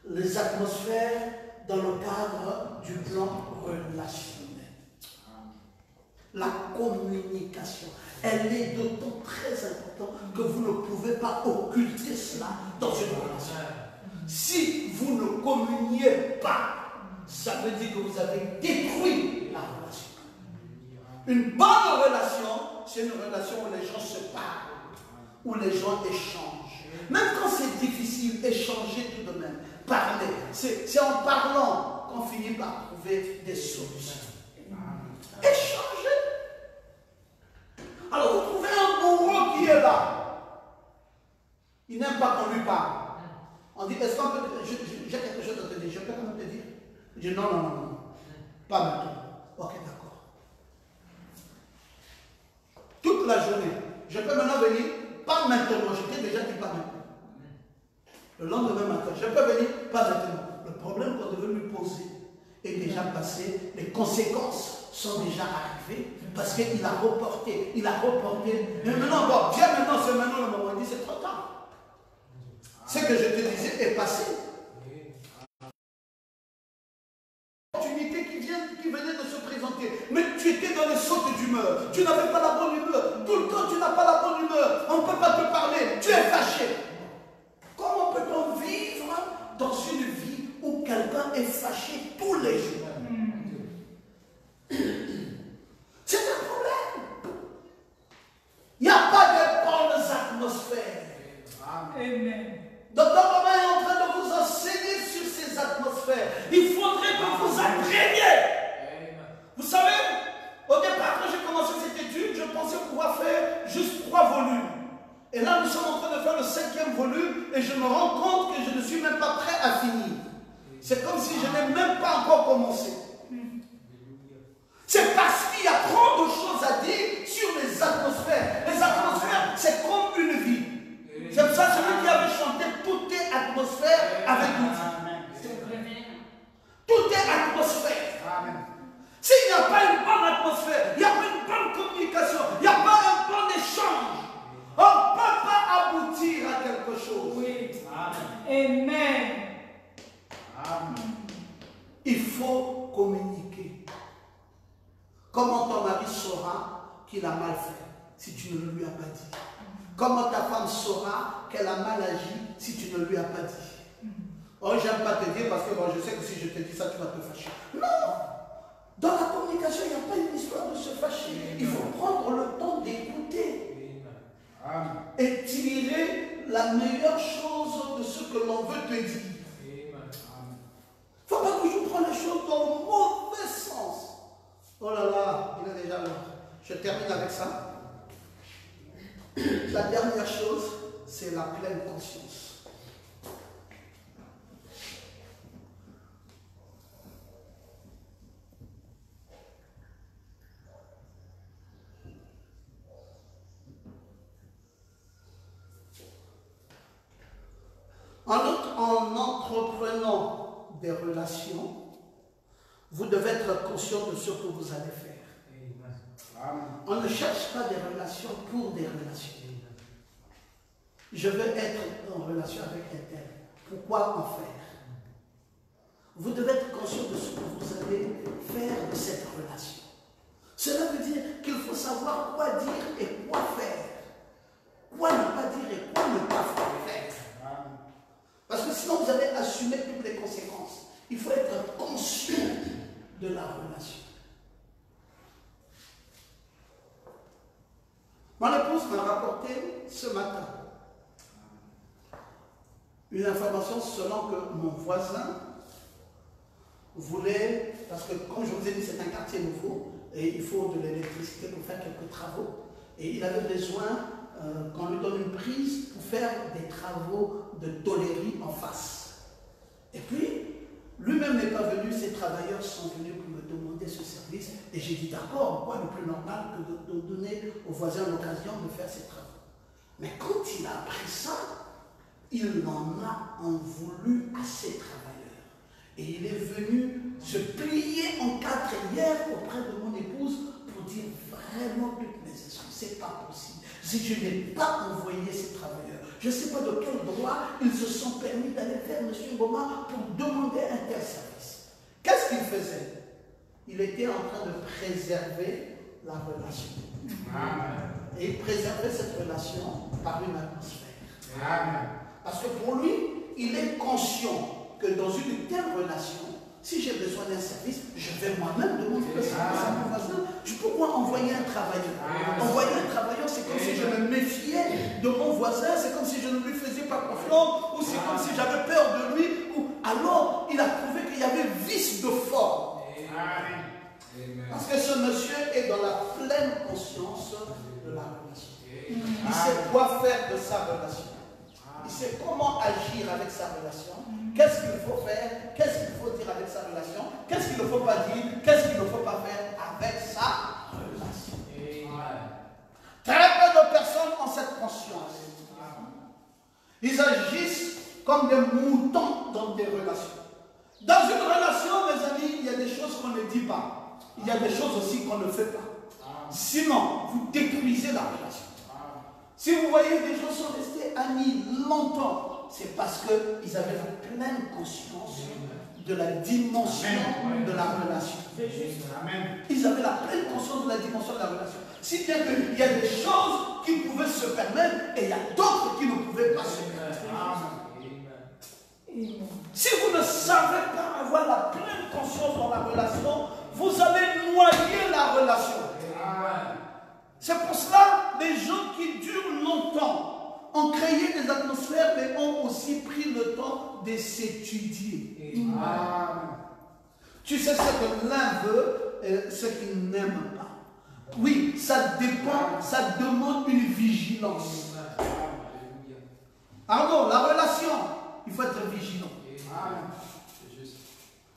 Les atmosphères dans le cadre du plan relationnel. La communication, elle est d'autant très importante que vous ne pouvez pas occulter cela dans une relation. Si vous ne communiez pas, ça veut dire que vous avez détruit la relation. Une bonne relation, c'est une relation où les gens se parlent, où les gens échangent. Même quand c'est difficile, échanger tout de même, parler. C'est en parlant qu'on finit par trouver des solutions. Échanger. Alors vous trouvez un bourreau qui est là. Il n'aime pas qu'on lui parle. On dit, est-ce qu'on peut... J'ai quelque chose à te dire, je peux quand même te dire? Je dis, non, non, non, non. Pas maintenant. Ok, d'accord. Toute la journée. Je peux maintenant venir, pas maintenant. Je t'ai déjà dit pas maintenant. Le lendemain matin, je peux venir, pas maintenant. Le problème qu'on devait lui poser est déjà passé. Les conséquences sont déjà arrivées parce qu'il a reporté. Il a reporté. Mais maintenant, bon, viens maintenant, c'est maintenant le moment. Il dit, c'est trop tard. Ce que je te disais est passé. L'opportunité qui venait de se présenter, mais tu étais dans les sautes d'humeur. Tu n'avais pas la bonne humeur. Tout le temps, tu n'as pas la bonne humeur. On ne peut pas te parler. Tu es fâché. Comment peut-on vivre dans une vie où quelqu'un est fâché tous les jours? C'est un problème. Il n'y a pas de bonnes atmosphères.
Amen.
Docteur Romain est en train de vous enseigner sur ces atmosphères. Il faudrait que vous appreniez. Vous savez, au départ, quand j'ai commencé cette étude, je pensais pouvoir faire juste 3 volumes. Et là, nous sommes en train de faire le 5e volume et je me rends compte que je ne suis même pas prêt à finir. C'est comme si je n'ai même pas encore commencé. C'est parce qu'il y a trop de choses à dire sur les atmosphères. Les atmosphères, c'est comme une vie. C'est pour ça que celui qui avait chanté tout est atmosphère avec nous. Tout est atmosphère. S'il n'y a pas une bonne atmosphère, il n'y a pas une bonne communication, il n'y a pas un bon échange, on ne peut pas aboutir à quelque chose.
Oui. Amen.
Il faut communiquer. Comment ton mari saura qu'il a mal fait si tu ne le lui as pas dit? Comment ta femme saura qu'elle a mal agi si tu ne lui as pas dit? Oh, j'aime pas te dire parce que bon, je sais que si je te dis ça, tu vas te fâcher. Non! Dans la communication, il n'y a pas une histoire de se fâcher. Il faut prendre le temps d'écouter. Et tirer la meilleure chose de ce que l'on veut te dire. Il ne faut pas toujours prendre les choses dans le mauvais sens. Oh là là, il est déjà là. Je termine avec ça. La dernière chose, c'est la pleine conscience. En entreprenant des relations, vous devez être conscient de ce que vous allez faire. On ne cherche pas des relations pour des relations. Je veux être en relation avec un tel. Pourquoi en faire? Vous devez être conscient de ce que vous allez faire de cette relation. Cela veut dire qu'il faut savoir quoi dire et quoi faire. Quoi ne pas dire et quoi ne pas faire. Parce que sinon vous allez assumer toutes les conséquences. Il faut être conscient de la relation. Mon épouse m'a rapporté ce matin une information selon que mon voisin voulait, parce que comme je vous ai dit, c'est un quartier nouveau et il faut de l'électricité pour faire quelques travaux. Et il avait besoin qu'on lui donne une prise pour faire des travaux de tôlerie en face. Et puis, lui-même n'est pas venu, ses travailleurs sont venus pour me demander ce service. Et j'ai dit d'accord, quoi de plus normal que de donner aux voisins l'occasion de faire ses travaux. Mais quand il a appris ça, il en a voulu à ses travailleurs. Et il est venu se plier en quatre hier auprès de mon épouse pour dire vraiment toutes mes excuses. C'est pas possible. Si je n'ai pas envoyé ces travailleurs, je ne sais pas de quel droit ils se sont permis d'aller vers M. Ngoma pour demander un tel service. Qu'est-ce qu'il faisait? Il était en train de préserver la relation. Amen. Et il préservait cette relation par une atmosphère. Amen. Parce que pour lui, il est conscient que dans une telle relation, si j'ai besoin d'un service, je vais moi-même demander le service à mon voisin. Pourquoi envoyer un travailleur? Envoyer un travailleur, c'est comme si je me méfiais de mon voisin, c'est comme si je ne lui faisais pas confiance, ou c'est comme si j'avais peur de lui. Alors, il a prouvé qu'il y avait vice de forme. Parce que ce monsieur est dans la pleine conscience de la relation. Il sait quoi faire de sa relation. Il sait comment agir avec sa relation. Qu'est-ce qu'il faut faire? Qu'est-ce qu'il faut dire avec sa relation? Qu'est-ce qu'il ne faut pas dire? Qu'est-ce qu'il ne faut pas faire avec sa relation? Très peu de personnes ont cette conscience. Ils agissent comme des moutons dans des relations. Dans une relation, mes amis, il y a des choses qu'on ne dit pas. Il y a des choses aussi qu'on ne fait pas. Sinon, vous détruisez la relation. Si vous voyez des gens sont restés amis longtemps, c'est parce qu'ils avaient la pleine conscience de la dimension de la relation. Ils avaient la pleine conscience de la dimension de la relation. Si bien qu'il y a des choses qu'ils pouvaient se permettre et il y a d'autres qui ne pouvaient pas se permettre. Si vous ne savez pas avoir la pleine conscience dans la relation, vous allez noyer la relation. C'est pour cela, les gens qui durent longtemps ont créé des atmosphères, mais ont aussi pris le temps de s'étudier. Tu sais ce que l'un veut et ce qu'il n'aime pas. Oui, ça dépend, ça demande une vigilance. Alors, la relation, il faut être vigilant. Il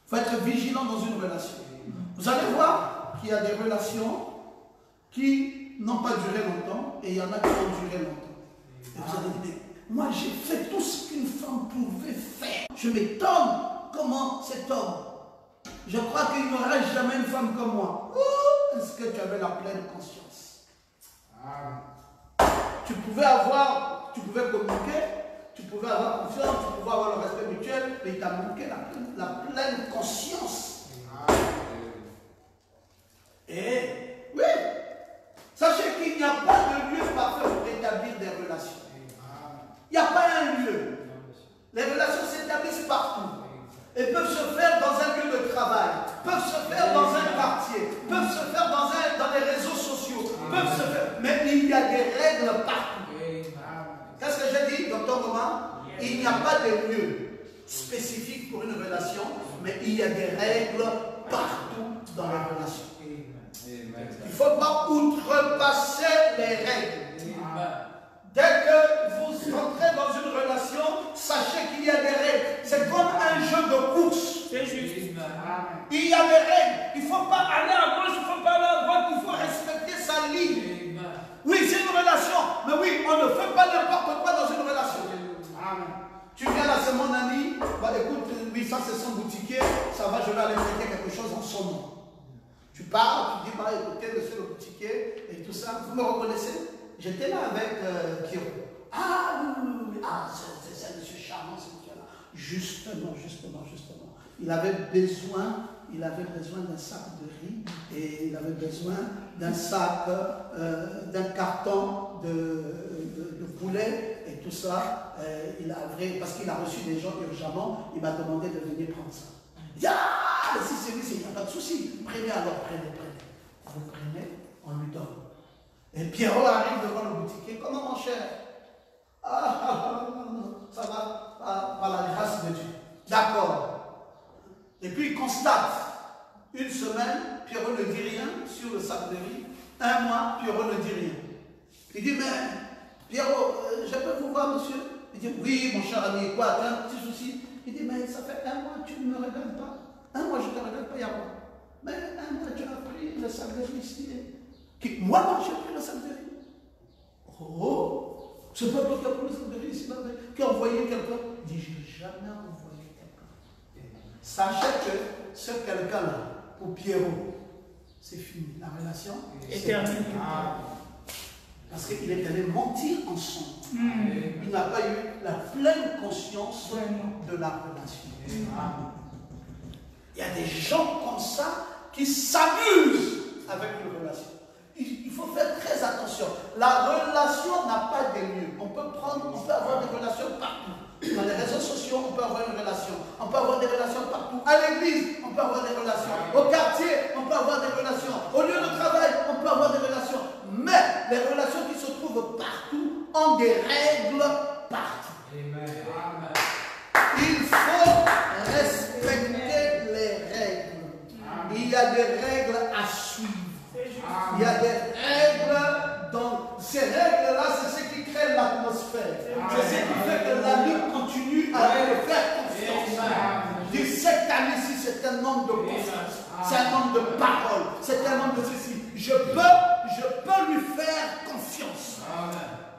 faut être vigilant dans une relation. Vous allez voir qu'il y a des relations qui n'ont pas duré longtemps et il y en a qui ont duré longtemps. Et vous allez dire, moi j'ai fait tout ce qu'une femme pouvait faire. Je m'étonne comment cet homme, je crois qu'il n'y aura jamais une femme comme moi. Est-ce que tu avais la pleine conscience? Tu pouvais communiquer, tu pouvais avoir confiance, tu pouvais avoir le respect mutuel, mais il t'a manqué la pleine conscience. Et oui, sachez qu'il n'y a pas de lieu parfait pour établir des relations. Il n'y a pas un lieu. Les relations s'établissent partout. Elles peuvent se faire dans un lieu de travail, peuvent se faire dans un quartier, peuvent se faire dans les réseaux sociaux, peuvent se faire, mais il y a des règles partout. Qu'est-ce que j'ai dit, docteur Goma? Il n'y a pas de lieu spécifique pour une relation, mais il y a des règles partout dans la relation. Il ne faut pas outrepasser les règles. Dès que vous entrez dans une relation, sachez qu'il y a des règles. C'est comme un jeu de course.
C'est juste.
Il y a des règles. Il ne faut pas aller à gauche, il ne faut pas aller à droite, il faut respecter sa ligne. Oui, c'est une relation. Mais oui, on ne fait pas n'importe quoi dans une relation. Tu viens là, c'est mon ami. Bah écoute, oui, ça c'est son boutiquier. Ça va, je vais aller prêter quelque chose en son nom. Tu parles, tu dis, bah écoutez, monsieur le boutiquier, et tout ça. Vous me reconnaissez? J'étais là avec Kiro. Ah oui. Ah, c'est un monsieur charmant, ce monsieur-là. Justement. Il avait besoin d'un sac de riz et il avait besoin d'un sac, d'un carton de poulet et tout ça. Parce qu'il a reçu des gens urgemment, il m'a demandé de venir prendre ça. Si c'est lui, il n'y a pas de souci. Prenez alors, prenez. Vous prenez, on lui donne. Et Pierrot arrive devant le boutiquier. Comment mon cher? Ça va par la grâce de Dieu. D'accord. Et puis il constate, une semaine, Pierrot ne dit rien sur le sac de riz. Un mois, Pierrot ne dit rien. Il dit, mais Pierrot, je peux vous voir, monsieur? Il dit, oui, mon cher ami, quoi, tu as un petit souci? Il dit, mais ça fait un mois, tu ne me regardes pas. Un mois, je ne te regarde pas, il y a quoi? Mais un mois, tu as pris le sac de riz ici. Moi, non, j'ai pris le sac de riz. Oh, c'est pas toi qui as pris le sac de riz ici, qui a envoyé quelqu'un? Il dit, je n'ai jamais envoyé quelqu'un. Sachez que ce quelqu'un-là, pour Pierrot, c'est fini. La relation est terminée. Parce qu'il est allé mentir en son. Il n'a pas eu la pleine conscience de la relation. Il y a des gens comme ça qui s'amusent avec une relation. Il faut faire très attention. La relation n'a pas de lieu. On peut avoir des relations partout. Dans les réseaux sociaux, on peut avoir une relation. On peut avoir des relations partout. À l'église, on peut avoir des relations. Au quartier, on peut avoir des relations. Au lieu de travail, on peut avoir des relations. Mais les relations qui se trouvent partout ont des règles partout. Amen. Il faut respecter les règles. Il y a des règles à suivre. Il y a des règles, donc ces règles-là, c'est ce qui crée l'atmosphère. C'est ce qui fait que l'ami continue à me faire confiance. Dire cette année-ci, c'est un homme de confiance, c'est un homme de parole, c'est un homme de ceci. Je peux lui faire confiance.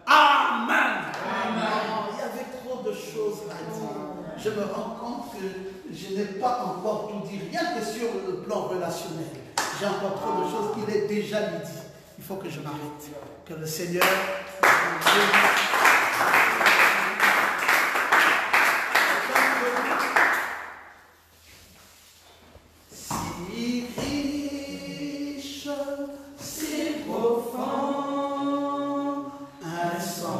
Amen. Il y avait trop de choses à dire. Je me rends compte que je n'ai pas encore tout dit, rien que sur le plan relationnel. J'ai encore trop de choses qu'il est déjà dit. Il faut que je m'arrête. Que le Seigneur... Si riche, si profond, insondable.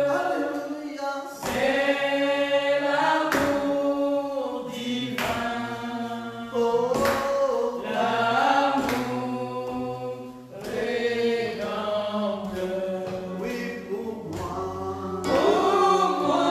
Alléluia. C'est l'amour divin. Oh, l'amour rédempteur. Oui, pour moi. Pour moi.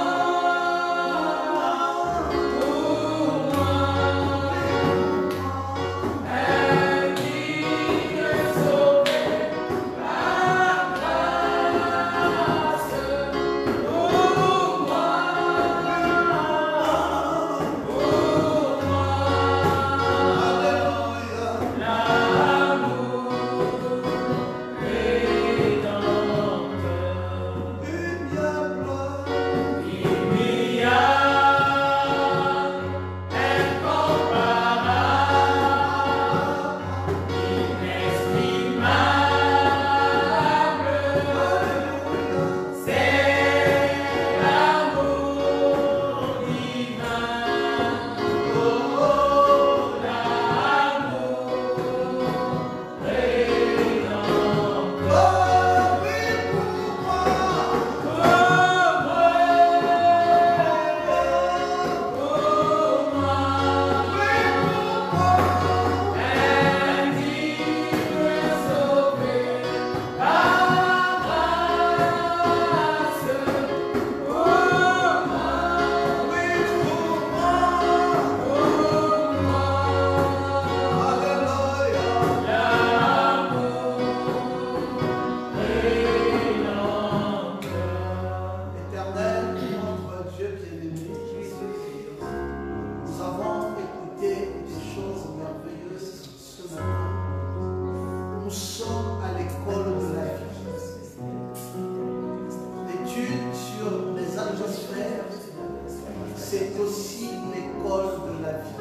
C'est aussi l'école de la vie.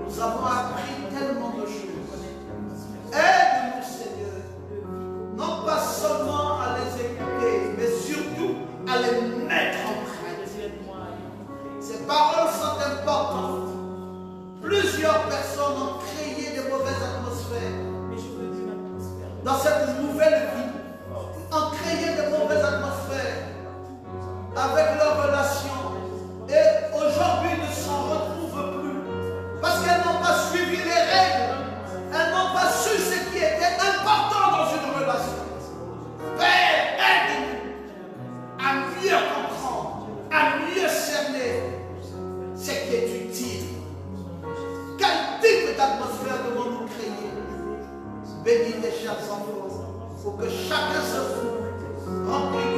Nous avons appris tellement de choses. Aide-nous, Seigneur, non pas seulement à les écouter, mais surtout à les mettre en pratique. Ces paroles sont importantes. Plusieurs personnes ont créé de mauvaises atmosphères dans cette nouvelle vie, ont créé de mauvaises atmosphères avec leurs relations. Et aujourd'hui ne s'en retrouvent plus parce qu'elles n'ont pas suivi les règles, elles n'ont pas su ce qui était important dans une relation. cette atmosphère que vous nous créez. Bénis tes chers enfants pour que chacun se trouve rempli